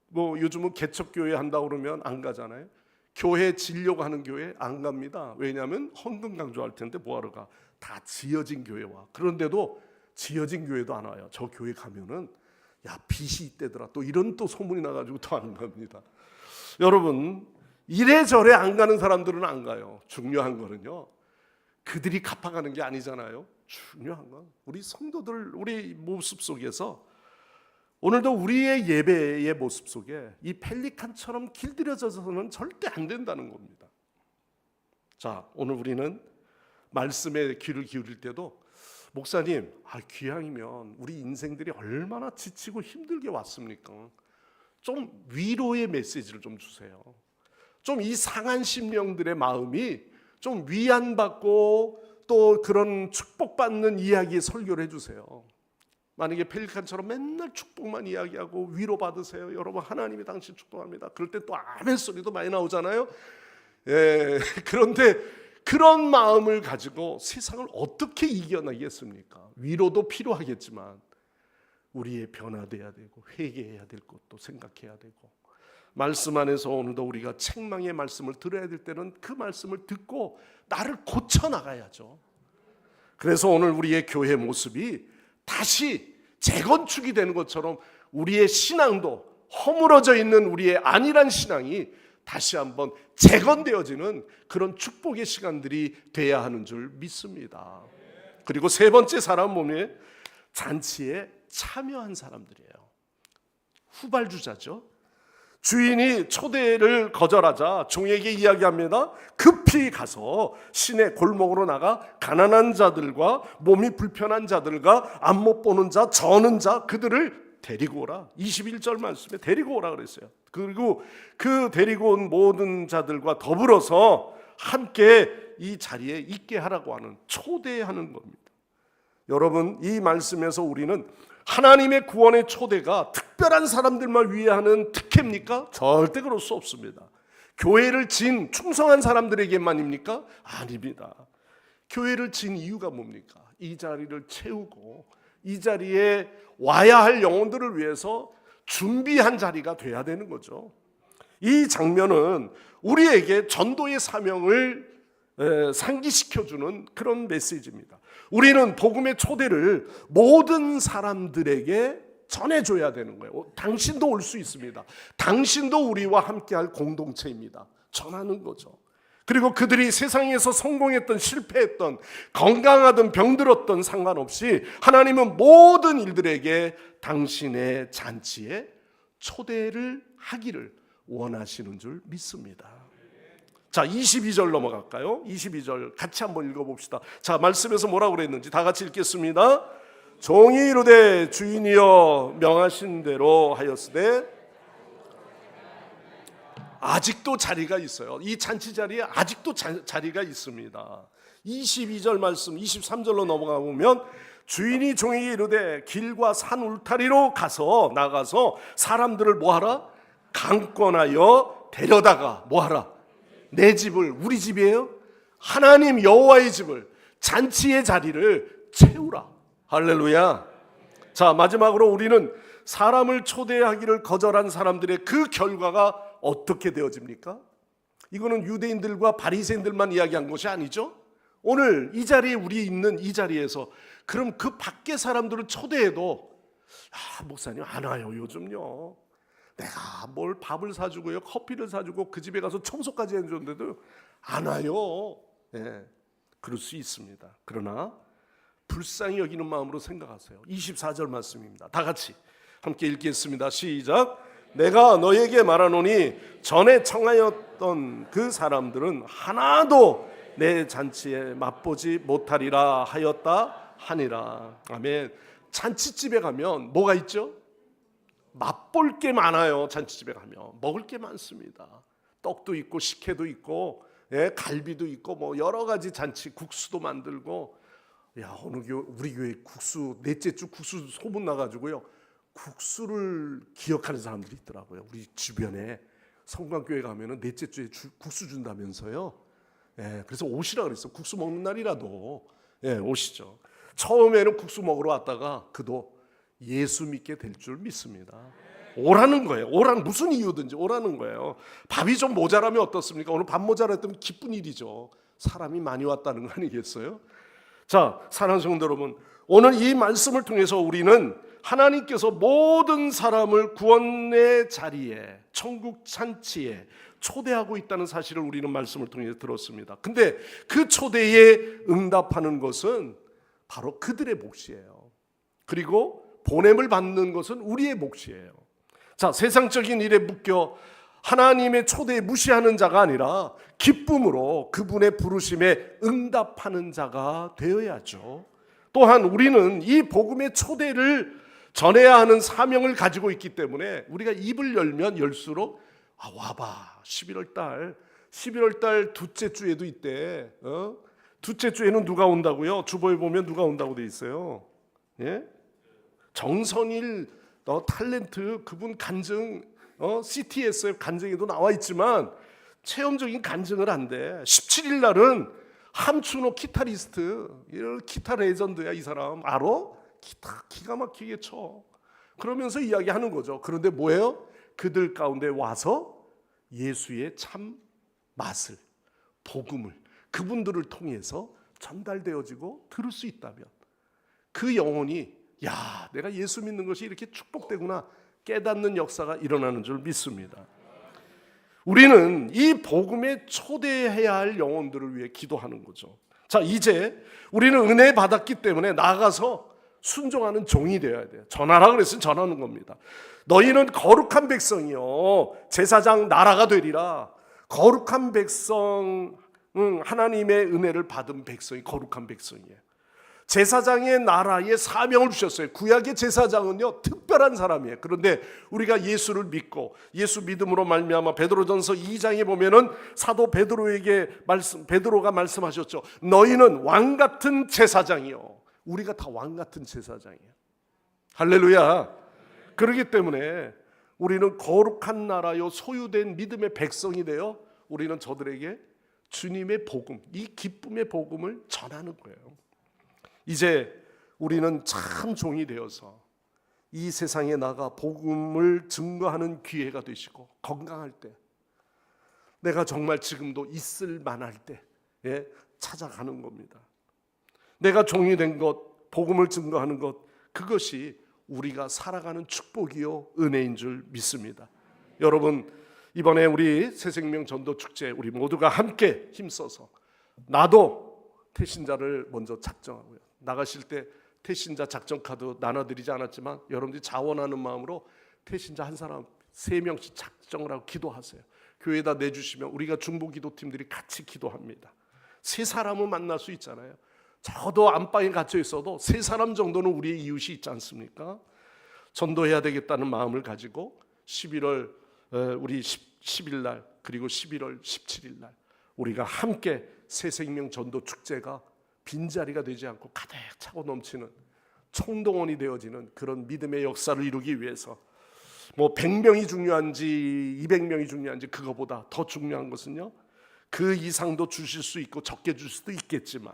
뭐 요즘은 개척교회 한다고 그러면 안 가잖아요. 교회 지려고 하는 교회 안 갑니다. 왜냐하면 헌금 강조할 텐데 뭐하러 가? 다 지어진 교회 와. 그런데도 지어진 교회도 안 와요. 저 교회 가면은 야, 빚이 있대더라. 또 이런 또 소문이 나가지고 또 안 갑니다. 여러분, 이래저래 안 가는 사람들은 안 가요. 중요한 거는요, 그들이 갚아가는 게 아니잖아요. 중요한 건 우리 성도들, 우리 모습 속에서 오늘도 우리의 예배의 모습 속에 이 펠리칸처럼 길들여져서는 절대 안 된다는 겁니다. 자, 오늘 우리는 말씀에 귀를 기울일 때도 목사님, 귀향이면 우리 인생들이 얼마나 지치고 힘들게 왔습니까? 좀 위로의 메시지를 좀 주세요. 좀 이 상한 심령들의 마음이 좀 위안받고 또 그런 축복받는 이야기의 설교를 해주세요. 만약에 펠리칸처럼 맨날 축복만 이야기하고 위로받으세요. 여러분, 하나님이 당신 축복합니다. 그럴 때 또 아멘 소리도 많이 나오잖아요. 예, 그런데 그런 마음을 가지고 세상을 어떻게 이겨나겠습니까? 위로도 필요하겠지만 우리의 변화돼야 되고 회개해야 될 것도 생각해야 되고, 말씀 안에서 오늘도 우리가 책망의 말씀을 들어야 될 때는 그 말씀을 듣고 나를 고쳐나가야죠. 그래서 오늘 우리의 교회 모습이 다시 재건축이 되는 것처럼 우리의 신앙도 허물어져 있는 우리의 안일한 신앙이 다시 한번 재건되어지는 그런 축복의 시간들이 돼야 하는 줄 믿습니다. 그리고 세 번째 사람 몸에 잔치에 참여한 사람들이에요. 후발주자죠. 주인이 초대를 거절하자 종에게 이야기합니다. 급히 가서 시내 골목으로 나가 가난한 자들과 몸이 불편한 자들과 안 못 보는 자, 저는 자, 그들을 데리고 오라. 21절 말씀에 데리고 오라 그랬어요. 그리고 그 데리고 온 모든 자들과 더불어서 함께 이 자리에 있게 하라고 하는, 초대하는 겁니다. 여러분, 이 말씀에서 우리는 하나님의 구원의 초대가 특별한 사람들만 위해 하는 특혜입니까? 절대 그럴 수 없습니다. 교회를 진 충성한 사람들에게만입니까? 아닙니다. 교회를 진 이유가 뭡니까? 이 자리를 채우고 이 자리에 와야 할 영혼들을 위해서 준비한 자리가 돼야 되는 거죠. 이 장면은 우리에게 전도의 사명을 상기시켜주는 그런 메시지입니다. 우리는 복음의 초대를 모든 사람들에게 전해줘야 되는 거예요. 당신도 올 수 있습니다. 당신도 우리와 함께할 공동체입니다. 전하는 거죠. 그리고 그들이 세상에서 성공했던 실패했던 건강하든 병들었던 상관없이 하나님은 모든 일들에게 당신의 잔치에 초대를 하기를 원하시는 줄 믿습니다. 자, 22절 넘어갈까요? 22절 같이 한번 읽어봅시다. 자, 말씀에서 뭐라고 그랬는지 다 같이 읽겠습니다. 종이 이르되 주인이여 명하신 대로 하였으되, 아직도 자리가 있어요. 이 잔치 자리에 아직도 자리가 있습니다. 22절 말씀 23절로 넘어가 보면 주인이 종에게 이르되 길과 산 울타리로 나가서 사람들을 뭐하라? 강권하여 데려다가 뭐하라? 내 집을, 우리 집이에요? 하나님 여호와의 집을, 잔치의 자리를 채우라. 할렐루야. 자, 마지막으로 우리는 사람을 초대하기를 거절한 사람들의 그 결과가 어떻게 되어집니까? 이거는 유대인들과 바리새인들만 이야기한 것이 아니죠. 오늘 이 자리에 우리 있는 이 자리에서 그럼 그 밖에 사람들을 초대해도 목사님 안 와요 요즘요. 내가 뭘 밥을 사주고요, 커피를 사주고 그 집에 가서 청소까지 해줬는데도 안 와요. 네, 그럴 수 있습니다. 그러나 불쌍히 여기는 마음으로 생각하세요. 24절 말씀입니다. 다 같이 함께 읽겠습니다. 시작. 내가 너에게 말하노니 전에 청하였던 그 사람들은 하나도 내 잔치에 맛보지 못하리라 하였다 하니라. 아멘. 잔치집에 가면 뭐가 있죠? 맛볼 게 많아요. 잔치집에 가면 먹을 게 많습니다. 떡도 있고 식혜도 있고 갈비도 있고 뭐 여러 가지 잔치, 국수도 만들고. 야, 어느 우리 교회 국수 넷째 주 국수 소문 나가지고요, 국수를 기억하는 사람들이 있더라고요. 우리 주변에 성광교회 가면은 넷째 주에 국수 준다면서요. 그래서 오시라 그랬어. 국수 먹는 날이라도 오시죠. 처음에는 국수 먹으러 왔다가 그도 예수 믿게 될 줄 믿습니다. 오라는 거예요. 무슨 이유든지 오라는 거예요. 밥이 좀 모자라면 어떻습니까? 오늘 밥 모자랐다면 기쁜 일이죠. 사람이 많이 왔다는 거 아니겠어요? 자, 사랑하는 성도 여러분, 오늘 이 말씀을 통해서 우리는 하나님께서 모든 사람을 구원의 자리에, 천국 잔치에 초대하고 있다는 사실을 우리는 말씀을 통해 들었습니다. 근데 그 초대에 응답하는 것은 바로 그들의 몫이에요. 그리고 보냄을 받는 것은 우리의 몫이에요. 자, 세상적인 일에 묶여 하나님의 초대에 무시하는 자가 아니라 기쁨으로 그분의 부르심에 응답하는 자가 되어야죠. 또한 우리는 이 복음의 초대를 전해야 하는 사명을 가지고 있기 때문에 우리가 입을 열면 열수록 와봐, 11월 달 둘째 주에도 있대. 둘째 주에는 누가 온다고요? 주보에 보면 누가 온다고 돼 있어요. 예? 정선일 탤런트 그분 간증 CTS 간증에도 나와 있지만 체험적인 간증을 한대. 17일 날은 함춘호 기타리스트, 기타 레전드야 이 사람. 알아? 기가 막히게 쳐. 그러면서 이야기하는 거죠. 그런데 뭐예요? 그들 가운데 와서 예수의 참 맛을, 복음을 그분들을 통해서 전달되어지고 들을 수 있다면 그 영혼이 야, 내가 예수 믿는 것이 이렇게 축복되구나 깨닫는 역사가 일어나는 줄 믿습니다. 우리는 이 복음에 초대해야 할 영혼들을 위해 기도하는 거죠. 자, 이제 우리는 은혜 받았기 때문에 나가서 순종하는 종이 되어야 돼요. 전하라 그랬으면 전하는 겁니다. 너희는 거룩한 백성이요 제사장 나라가 되리라. 거룩한 백성, 하나님의 은혜를 받은 백성이 거룩한 백성이에요. 제사장의 나라에 사명을 주셨어요. 구약의 제사장은요 특별한 사람이에요. 그런데 우리가 예수를 믿고 예수 믿음으로 말미암아 베드로전서 2장에 보면은 사도 베드로가 말씀하셨죠. 너희는 왕 같은 제사장이요. 우리가 다 왕 같은 제사장이에요. 할렐루야. 그렇기 때문에 우리는 거룩한 나라요 소유된 믿음의 백성이 되어 우리는 저들에게 주님의 복음, 이 기쁨의 복음을 전하는 거예요. 이제 우리는 참 종이 되어서 이 세상에 나가 복음을 증거하는 기회가 되시고 건강할 때 내가 정말 지금도 있을 만할 때 찾아가는 겁니다. 내가 종이 된 것, 복음을 증거하는 것, 그것이 우리가 살아가는 축복이요 은혜인 줄 믿습니다. 여러분, 이번에 우리 새생명 전도 축제 우리 모두가 함께 힘써서 나도 태신자를 먼저 작정하고요. 나가실 때 태신자 작정 카드 나눠드리지 않았지만 여러분들이 자원하는 마음으로 태신자 한 사람 3명씩 작정을 하고 기도하세요. 교회에다 내주시면 우리가 중보기도팀들이 같이 기도합니다. 3사람은 만날 수 있잖아요. 저도 안방에 갇혀 있어도 3사람 정도는 우리의 이웃이 있지 않습니까? 전도해야 되겠다는 마음을 가지고 11월 우리 10일 날 그리고 11월 17일 날 우리가 함께 새생명 전도 축제가 빈자리가 되지 않고 가득 차고 넘치는 총동원이 되어지는 그런 믿음의 역사를 이루기 위해서 뭐 100명이 중요한지 200명이 중요한지 그거보다 더 중요한 것은요 그 이상도 주실 수 있고 적게 줄 수도 있겠지만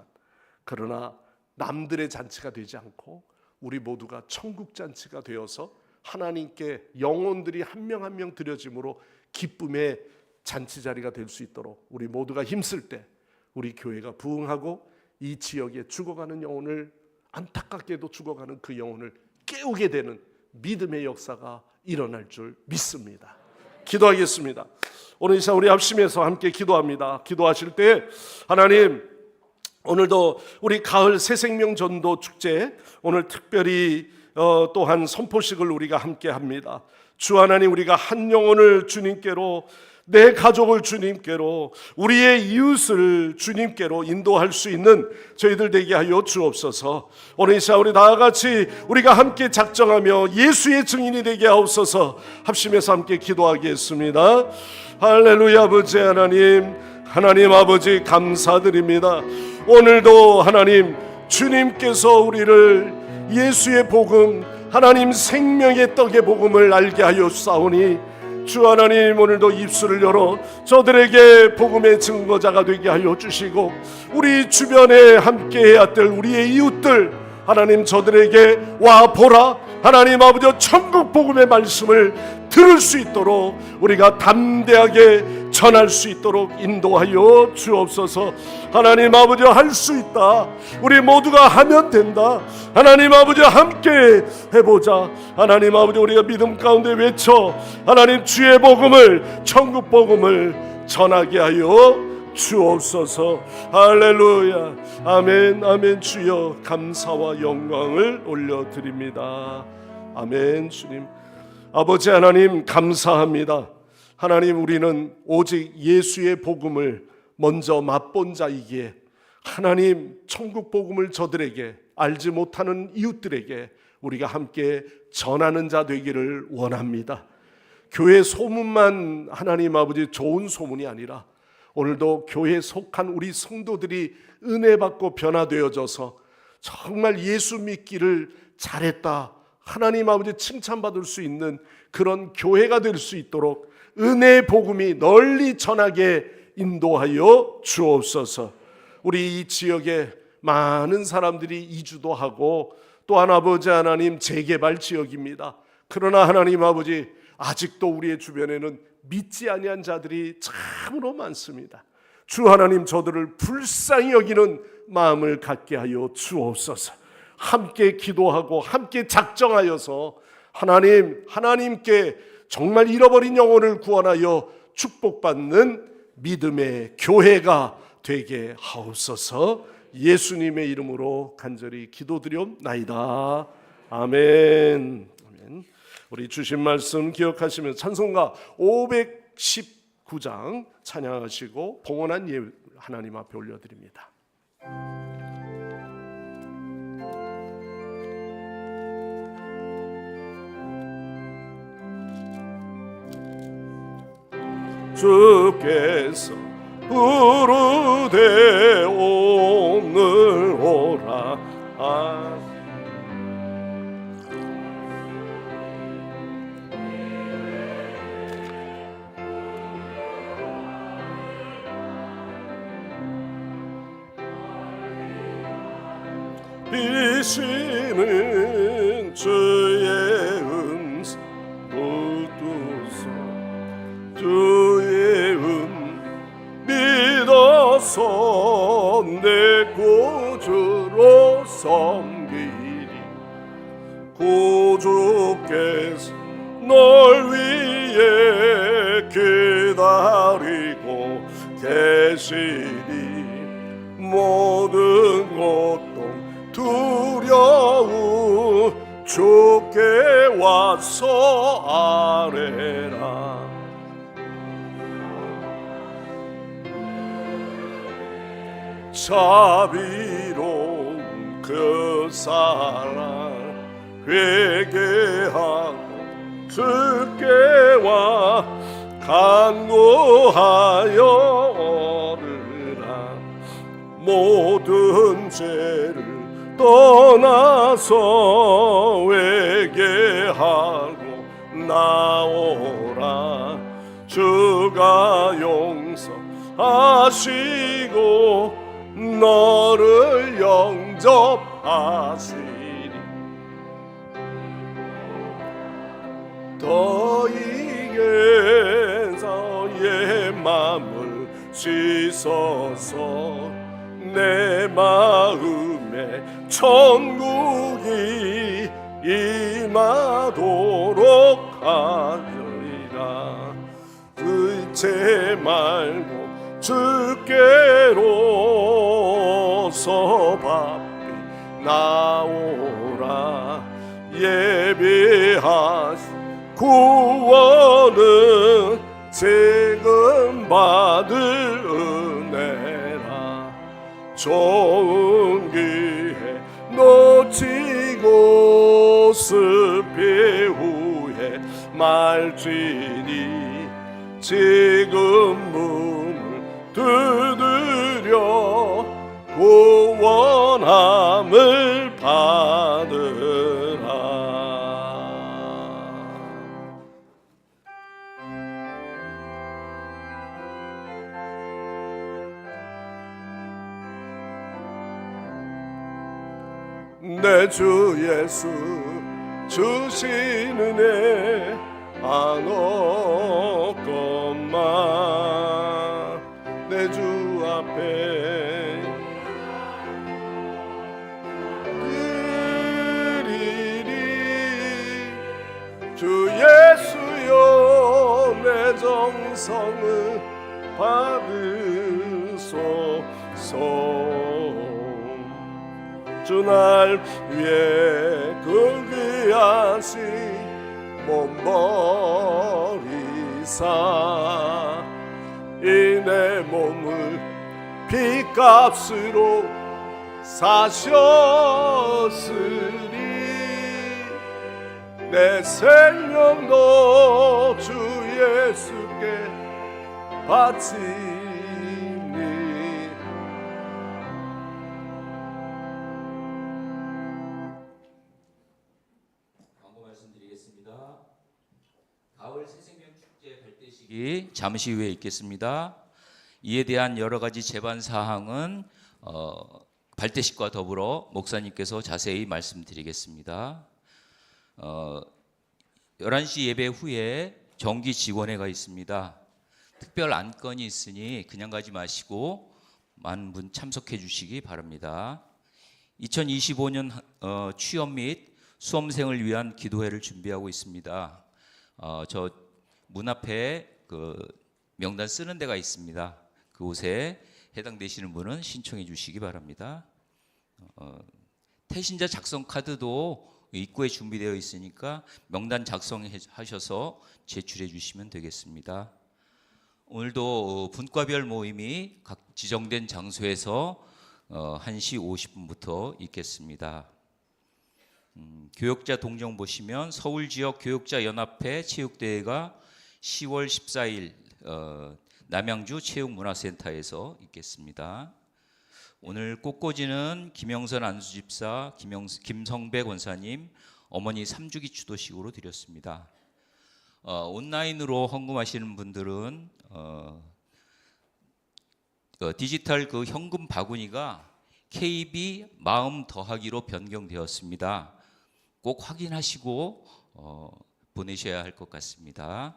그러나 남들의 잔치가 되지 않고 우리 모두가 천국 잔치가 되어서 하나님께 영혼들이 한 명 한 명 드려짐으로 기쁨의 잔치 자리가 될 수 있도록 우리 모두가 힘쓸 때 우리 교회가 부흥하고 이 지역에 죽어가는 영혼을 안타깝게도 죽어가는 그 영혼을 깨우게 되는 믿음의 역사가 일어날 줄 믿습니다. 기도하겠습니다. 오늘 이 시간 우리 합심해서 함께 기도합니다. 기도하실 때 하나님 오늘도 우리 가을 새생명 전도 축제 오늘 특별히 또한 선포식을 우리가 함께 합니다. 주 하나님 우리가 한 영혼을 주님께로 내 가족을 주님께로 우리의 이웃을 주님께로 인도할 수 있는 저희들 되게 하여 주옵소서. 오늘 이 시간 우리 다같이 우리가 함께 작정하며 예수의 증인이 되게 하옵소서. 합심해서 함께 기도하겠습니다. 할렐루야. 아버지 하나님 아버지 감사드립니다. 오늘도 하나님 주님께서 우리를 예수의 복음 하나님 생명의 떡의 복음을 알게 하여 주사오니 주 하나님, 오늘도 입술을 열어 저들에게 복음의 증거자가 되게 하여 주시고, 우리 주변에 함께해야 될 우리의 이웃들 하나님, 저들에게 와 보라, 하나님 아버지 천국 복음의 말씀을 들을 수 있도록 우리가 담대하게 전할 수 있도록 인도하여 주옵소서. 하나님 아버지, 할 수 있다. 우리 모두가 하면 된다. 하나님 아버지, 함께 해보자. 하나님 아버지, 우리가 믿음 가운데 외쳐 하나님 주의 복음을, 천국 복음을 전하게 하여 주옵소서. 할렐루야. 아멘. 아멘. 주여, 감사와 영광을 올려드립니다. 아멘. 주님, 아버지 하나님, 감사합니다. 하나님, 우리는 오직 예수의 복음을 먼저 맛본 자이기에 하나님, 천국 복음을 저들에게, 알지 못하는 이웃들에게 우리가 함께 전하는 자 되기를 원합니다. 교회 소문만 하나님 아버지 좋은 소문이 아니라 오늘도 교회에 속한 우리 성도들이 은혜 받고 변화되어져서 정말 예수 믿기를 잘했다, 하나님 아버지 칭찬받을 수 있는 그런 교회가 될 수 있도록 은혜의 복음이 널리 전하게 인도하여 주옵소서. 우리 이 지역에 많은 사람들이 이주도 하고, 또한 아버지 하나님 재개발 지역입니다. 그러나 하나님 아버지, 아직도 우리의 주변에는 믿지 아니한 자들이 참으로 많습니다. 주 하나님, 저들을 불쌍히 여기는 마음을 갖게 하여 주옵소서. 함께 기도하고 함께 작정하여서 하나님께 정말 잃어버린 영혼을 구원하여 축복받는 믿음의 교회가 되게 하옵소서. 예수님의 이름으로 간절히 기도드리옵나이다. 아멘. 아멘. 우리 주신 말씀 기억하시면서 찬송가 519장 찬양하시고 봉헌한 예 하나님 앞에 올려드립니다. 주께서 부르되 오늘 오라. 이시는 주의 음성 붙드소. 주의 믿어서 내 구주로 섬기리. 구주께서 널 위해 기다리고 계시리. 모든 고통 두려움 주께 와서 아뢰라. 자비로운 그 사랑 회개하고 주께 와 간구하여 오르라. 모든 죄를 떠나서 회개하고 나오라. 주가 용서하시고 너를 영접하시리. 너희에게 너의 마음을 씻어서 내 마음에 천국이 임하도록 하리라. 의체 말고 주께로서 바삐 나오라. 예비하신 구원은 지금 받을 은혜라. 좋은 기회 놓치고 습피 후에 말지니 지금 문을 두드려 구원함을 받으라. 내 주 예수 주신 은혜 안 없건만 내 주 앞에 드리리 주 예수여 내 정성을 받으소서 주 날 위해 그 귀하신 몸 버리사 이 내 몸을 피값으로 사셨으니 내 생명도 주 예수께 바치니 가을 새생명축제 발대식이 잠시 후에 있겠습니다. 이에 대한 여러 가지 제반 사항은 발대식과 더불어 목사님께서 자세히 말씀드리겠습니다. 11시 예배 후에 정기 직원회가 있습니다. 특별 안건이 있으니 그냥 가지 마시고 많은 분 참석해 주시기 바랍니다. 2025년 취업 및 수험생을 위한 기도회를 준비하고 있습니다. 저 문 앞에 그 명단 쓰는 데가 있습니다. 그곳에 해당되시는 분은 신청해 주시기 바랍니다. 태신자 작성 카드도 입구에 준비되어 있으니까 명단 작성하셔서 제출해 주시면 되겠습니다. 오늘도 분과별 모임이 각 지정된 장소에서 1시 50분부터 있겠습니다. 교역자 동정 보시면 서울지역 교역자연합회 체육대회가 10월 14일 남양주 체육문화센터에서 있겠습니다. 오늘 꽃꽂이는 김영선 안수집사, 김성배 권사님, 어머니 3주기 추도식으로 드렸습니다. 온라인으로 헌금하시는 분들은 디지털 그 현금 바구니가 KB 마음 더하기로 변경되었습니다. 꼭 확인하시고 보내셔야 할 것 같습니다.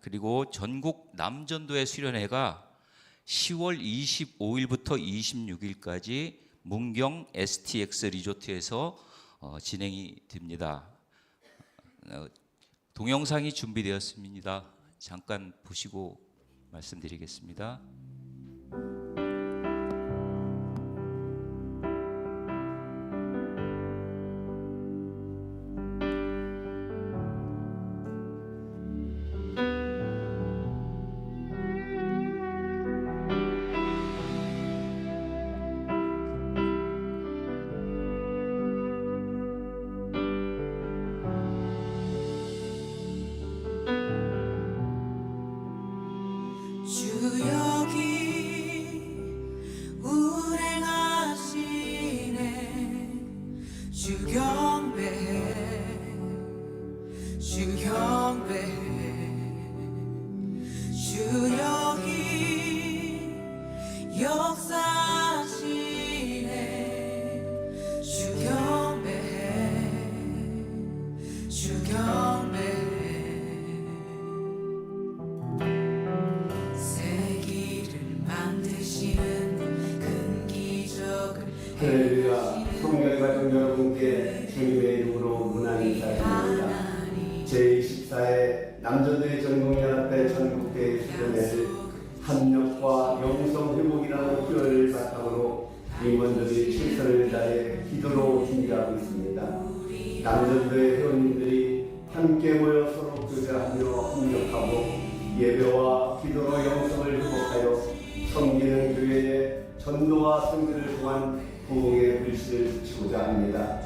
그리고 전국 남전도회 수련회가 10월 25일부터 26일까지 문경 STX 리조트에서 진행이 됩니다. 동영상이 준비되었습니다. 잠깐 보시고 말씀드리겠습니다. 주 여기 운행하시네 주 경배해 주 경배해 주 여기 역사하시네 주 경배해 주 경배해 할렐루야. 성결가족 여러분께 주님의 이름으로 문안 인사드립니다. 제24회 남전도회 전국연합회 전국대회 수련회를 합력과 영성 회복이라는 표현을 바탕으로 임원들이 최선을 다해 기도로 준비하고 있습니다. 남전도회 회원님들이 함께 모여 서로 교제하며 협력하고 예배와 기도로 영성을 회복하여 섬기는 교회의 전도와 성교를 통한 부흥의 불씨를 붙이고자 합니다.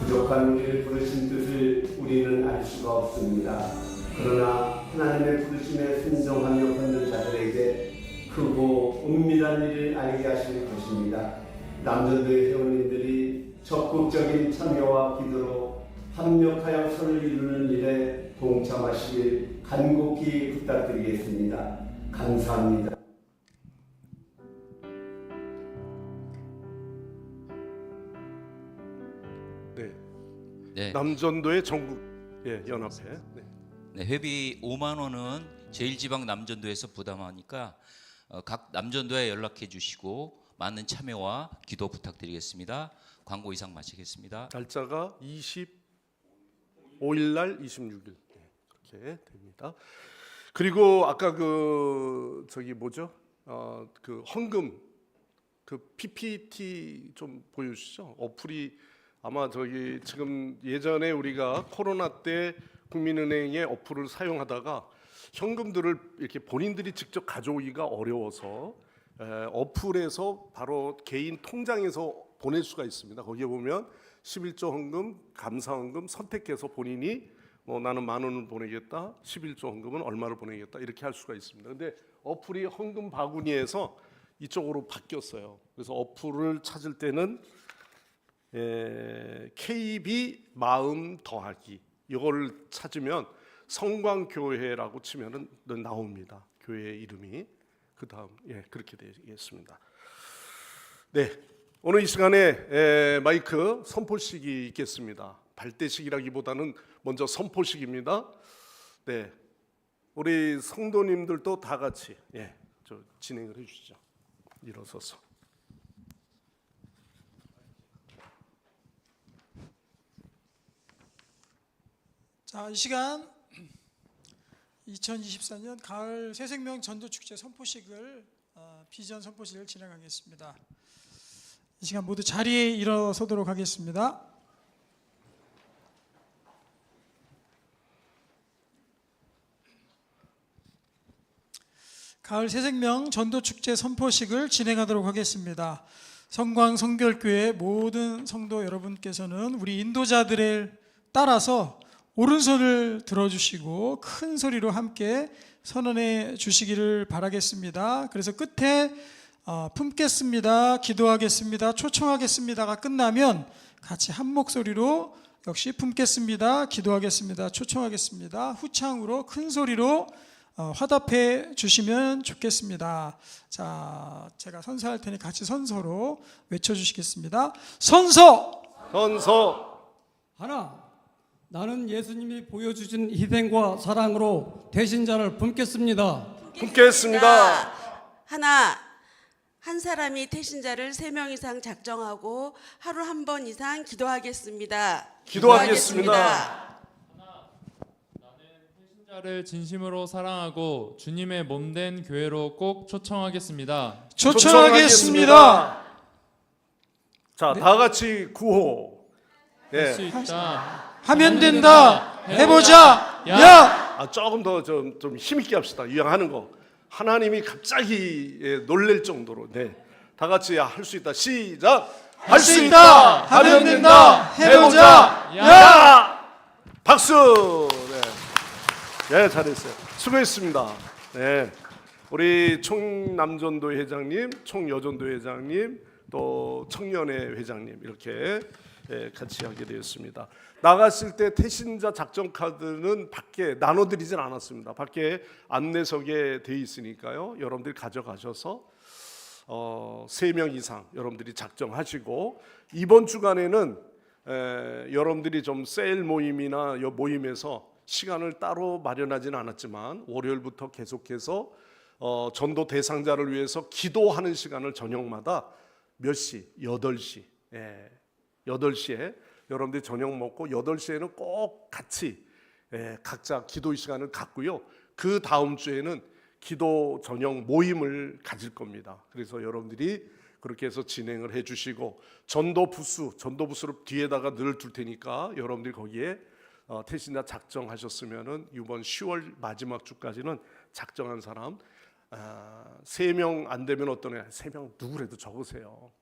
부족한 우리를 부르신 뜻을 우리는 알 수가 없습니다. 그러나 하나님의 부르심에 순종하며 걷는 자들에게 크고 은밀한 일을 알게 하실 것입니다. 남전도회 회원님들이 적극적인 참여와 기도로 합력하여 선을 이루는 일에 동참하시길 간곡히 부탁드리겠습니다. 감사합니다. 네. 남전도의 전국 연합회. 네. 네, 회비 5만 원은 제1지방 남전도에서 부담하니까 각 남전도에 연락해 주시고 많은 참여와 기도 부탁드리겠습니다. 광고 이상 마치겠습니다. 날짜가 25일 날 26일 그렇게 됩니다. 그리고 아까 그 그 헌금 그 PPT 좀 보여주시죠. 어플이 아마 지금 예전에 우리가 코로나 때 국민은행의 어플을 사용하다가 현금들을 이렇게 본인들이 직접 가져오기가 어려워서 어플에서 바로 개인 통장에서 보낼 수가 있습니다. 거기에 보면 11조 헌금, 감사 헌금 선택해서 본인이 나는 10,000원을 보내겠다, 11조 헌금은 얼마를 보내겠다 이렇게 할 수가 있습니다. 근데 어플이 헌금 바구니에서 이쪽으로 바뀌었어요. 그래서 어플을 찾을 때는 KB 마음 더하기 이걸 찾으면 성광교회라고 치면은 나옵니다. 교회 이름이 그 다음 그렇게 되겠습니다. 네, 오늘 이 시간에 마이크 선포식이 있겠습니다. 발대식이라기보다는 먼저 선포식입니다. 네, 우리 성도님들도 다 같이 진행을 해주시죠. 일어서서. 자, 이 시간 2024년 가을 새생명 전도축제 선포식을 비전 선포식을 진행하겠습니다. 이 시간 모두 자리에 일어서도록 하겠습니다. 가을 새생명 전도축제 선포식을 진행하도록 하겠습니다. 성광 성결교회 모든 성도 여러분께서는 우리 인도자들을 따라서 오른손을 들어주시고 큰 소리로 함께 선언해 주시기를 바라겠습니다. 그래서 끝에 품겠습니다, 기도하겠습니다, 초청하겠습니다가 끝나면 같이 한 목소리로 역시 품겠습니다, 기도하겠습니다, 초청하겠습니다 후창으로 큰 소리로 화답해 주시면 좋겠습니다. 자, 제가 선서할 테니 같이 선서로 외쳐주시겠습니다. 선서! 선서! 하나, 나는 예수님이 보여주신 희생과 사랑으로 대신자를 품겠습니다. 품겠습니다. 하나, 한 사람이 태신자를 3명 이상 작정하고 하루 한 번 이상 기도하겠습니다. 기도하겠습니다. 를 진심으로 사랑하고 주님의 몸된 교회로 꼭 초청하겠습니다. 초청하겠습니다. 자, 다 같이 구호. 할 수 있다. 하면 된다. 해보자. 야. 조금 더 좀 힘있게 합시다. 유양하는 거. 하나님이 갑자기 놀랄 정도로. 네, 다 같이 할 수 있다. 시작. 할 수 있다. 하면 된다. 해보자. 야. 박수. 네, 잘했어요. 수고했습니다. 네, 우리 총남전도 회장님, 총여전도 회장님, 또 청년회 회장님 이렇게 같이 하게 되었습니다. 나갔을 때 태신자 작전 카드는 밖에 나눠드리진 않았습니다. 밖에 안내석에 돼 있으니까요. 여러분들이 가져가셔서 3명 이상 여러분들이 작정하시고 이번 주간에는 여러분들이 좀 셀 모임이나 모임에서 시간을 따로 마련하지는 않았지만 월요일부터 계속해서 전도 대상자를 위해서 기도하는 시간을 저녁마다 몇 시? 8시. 8시에 여러분들이 저녁 먹고 8시에는 꼭 같이 각자 기도 시간을 갖고요. 그 다음 주에는 기도 저녁 모임을 가질 겁니다. 그래서 여러분들이 그렇게 해서 진행을 해주시고 전도 부스를 뒤에다가 늘 둘 테니까 여러분들이 거기에 태신자 작정하셨으면은 이번 10월 마지막 주까지는 작정한 사람 3명 안 되면 어떤 애 3명 누구라도 적으세요.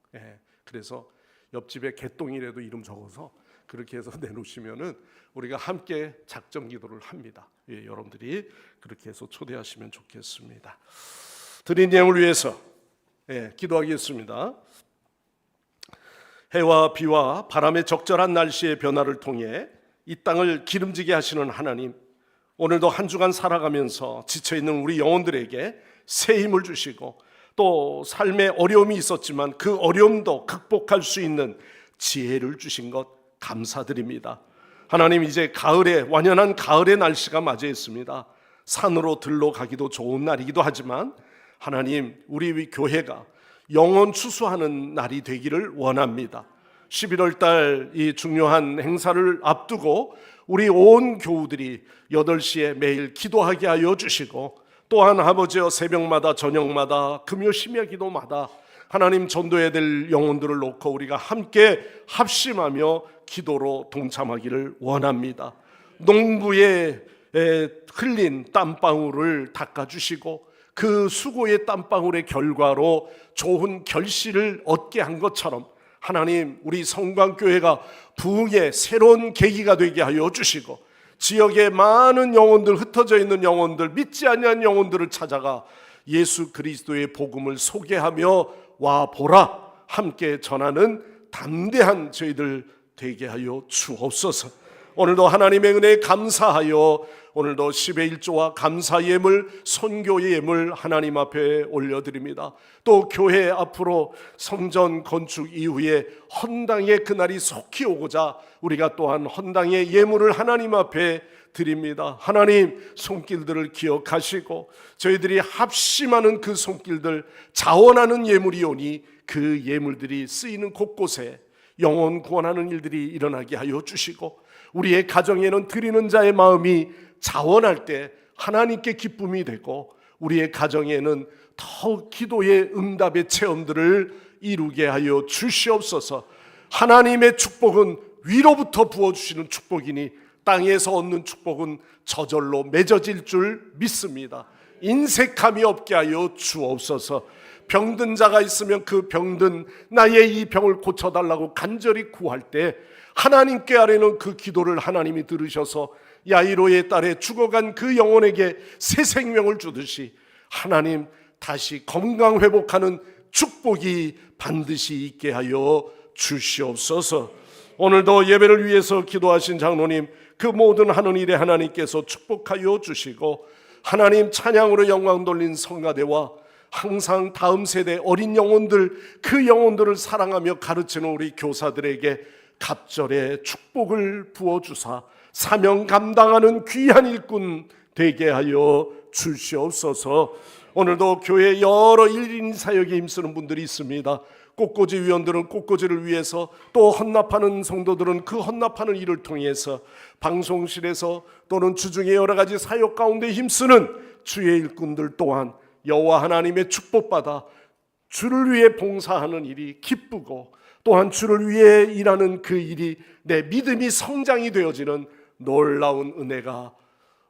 그래서 옆집에 개똥이라도 이름 적어서 그렇게 해서 내놓으시면은 우리가 함께 작정 기도를 합니다. 여러분들이 그렇게 해서 초대하시면 좋겠습니다. 드린 내용을 위해서 기도하겠습니다. 해와 비와 바람의 적절한 날씨의 변화를 통해 이 땅을 기름지게 하시는 하나님, 오늘도 한 주간 살아가면서 지쳐있는 우리 영혼들에게 새 힘을 주시고 또 삶에 어려움이 있었지만 그 어려움도 극복할 수 있는 지혜를 주신 것 감사드립니다. 하나님, 이제 가을에, 완연한 가을의 날씨가 맞이했습니다. 산으로 들러가기도 좋은 날이기도 하지만 하나님, 우리 교회가 영혼 추수하는 날이 되기를 원합니다. 11월 달 이 중요한 행사를 앞두고 우리 온 교우들이 8시에 매일 기도하게 하여 주시고, 또한 아버지여, 새벽마다 저녁마다 금요 심야 기도마다 하나님, 전도해야 될 영혼들을 놓고 우리가 함께 합심하며 기도로 동참하기를 원합니다. 농부에 흘린 땀방울을 닦아주시고 그 수고의 땀방울의 결과로 좋은 결실을 얻게 한 것처럼 하나님, 우리 성광교회가 부흥의 새로운 계기가 되게 하여 주시고, 지역에 많은 영혼들, 흩어져 있는 영혼들, 믿지 아니한 영혼들을 찾아가 예수 그리스도의 복음을 소개하며 와 보라 함께 전하는 담대한 저희들 되게 하여 주옵소서. 오늘도 하나님의 은혜에 감사하여 오늘도 10의 1조와 감사 예물, 선교의 예물 하나님 앞에 올려드립니다. 또 교회 앞으로 성전 건축 이후에 헌당의 그날이 속히 오고자 우리가 또한 헌당의 예물을 하나님 앞에 드립니다. 하나님, 손길들을 기억하시고 저희들이 합심하는 그 손길들, 자원하는 예물이오니 그 예물들이 쓰이는 곳곳에 영혼 구원하는 일들이 일어나게 하여 주시고, 우리의 가정에는 드리는 자의 마음이 자원할 때 하나님께 기쁨이 되고, 우리의 가정에는 더욱 기도의 응답의 체험들을 이루게 하여 주시옵소서. 하나님의 축복은 위로부터 부어주시는 축복이니 땅에서 얻는 축복은 저절로 맺어질 줄 믿습니다. 인색함이 없게 하여 주옵소서. 병든 자가 있으면 그 병든 나의 이 병을 고쳐달라고 간절히 구할 때 하나님께 아뢰는 그 기도를 하나님이 들으셔서 야이로의 딸에 죽어간 그 영혼에게 새 생명을 주듯이 하나님, 다시 건강 회복하는 축복이 반드시 있게 하여 주시옵소서. 오늘도 예배를 위해서 기도하신 장로님, 그 모든 하는 일에 하나님께서 축복하여 주시고, 하나님 찬양으로 영광 돌린 성가대와 항상 다음 세대 어린 영혼들, 그 영혼들을 사랑하며 가르치는 우리 교사들에게 갑절의 축복을 부어주사 사명 감당하는 귀한 일꾼 되게 하여 주시옵소서. 오늘도 교회 여러 일인 사역에 힘쓰는 분들이 있습니다. 꽃꽂이 위원들은 꽃꽂이를 위해서, 또 헌납하는 성도들은 그 헌납하는 일을 통해서 방송실에서 또는 주중에 여러 가지 사역 가운데 힘쓰는 주의 일꾼들 또한 여호와 하나님의 축복받아 주를 위해 봉사하는 일이 기쁘고, 또한 주를 위해 일하는 그 일이 내 믿음이 성장이 되어지는 놀라운 은혜가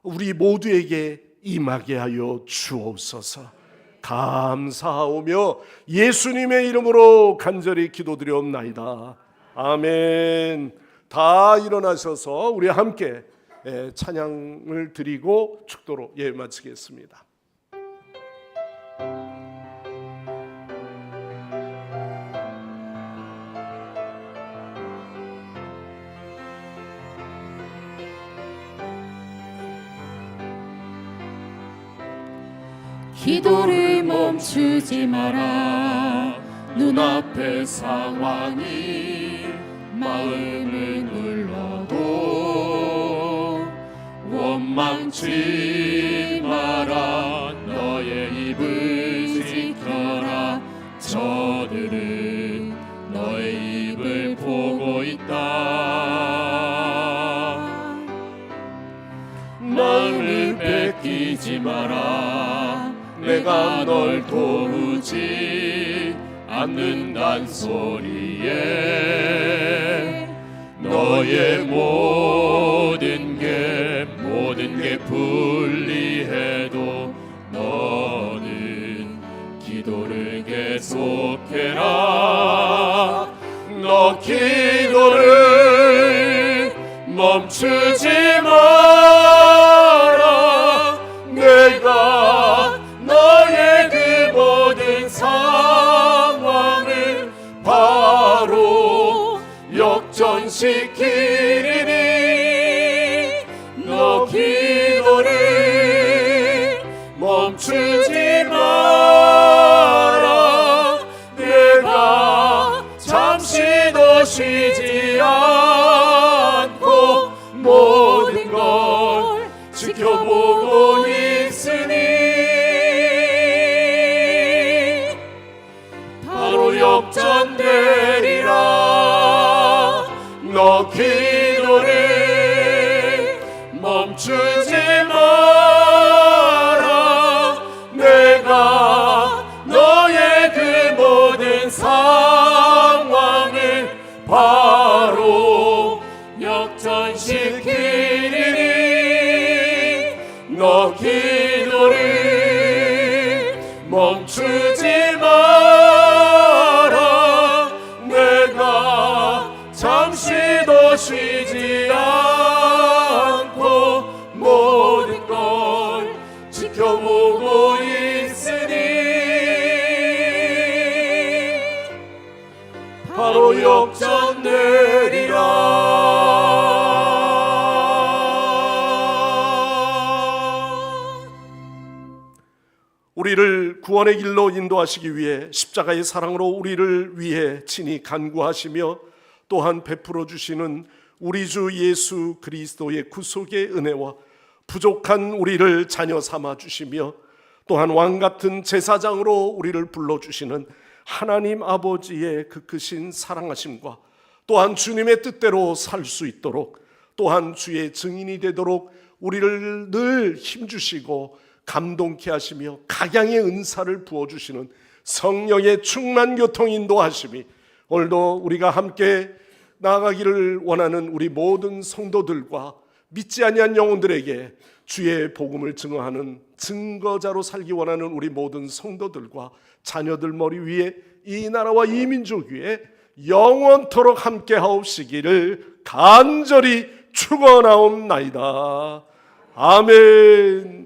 우리 모두에게 임하게 하여 주옵소서. 감사하오며 예수님의 이름으로 간절히 기도드리옵나이다. 아멘. 다 일어나셔서 우리 함께 찬양을 드리고 축도로 예배 마치겠습니다. 기도를 멈추지 마라. 눈앞의 상황이 마음을 눌러도 원망치 마라. 너의 입을 지켜라. 저들은 너의 입을 보고 있다. 마음을 뺏기지 마라. 내가 널 도우지 않는단 소리에 너의 모든 게 불리해도 너는 기도를 계속해라. 너 기도를 멈추지 마라. 내가 너의 그 모든 상황을 바로 역전시키리니 너 기도를 멈추지 마라. 내가 잠시도 쉬지 않고 바로 역전되리라. 너 기도를 멈추지 마라. 내가 너의 그 모든 상황을 바로 역전시키리니 너 기도를 멈추지 마라. 내가 잠시도 쉬지 않고 모든 걸 지켜보고 있으니 바로 역전되리라. 우리를 구원의 길로 인도하시기 위해 십자가의 사랑으로 우리를 위해 친히 간구하시며 또한 베풀어 주시는 우리 주 예수 그리스도의 구속의 은혜와 부족한 우리를 자녀 삼아 주시며 또한 왕 같은 제사장으로 우리를 불러 주시는 하나님 아버지의 그 크신 사랑하심과 또한 주님의 뜻대로 살 수 있도록 또한 주의 증인이 되도록 우리를 늘 힘주시고 감동케 하시며 각양의 은사를 부어주시는 성령의 충만 교통 인도하심이 오늘도 우리가 함께 나아가기를 원하는 우리 모든 성도들과 믿지 아니한 영혼들에게 주의 복음을 증거하는 증거자로 살기 원하는 우리 모든 성도들과 자녀들 머리 위에 이 나라와 이 민족 위에 영원토록 함께 하옵시기를 간절히 축원하옵나이다. 아멘.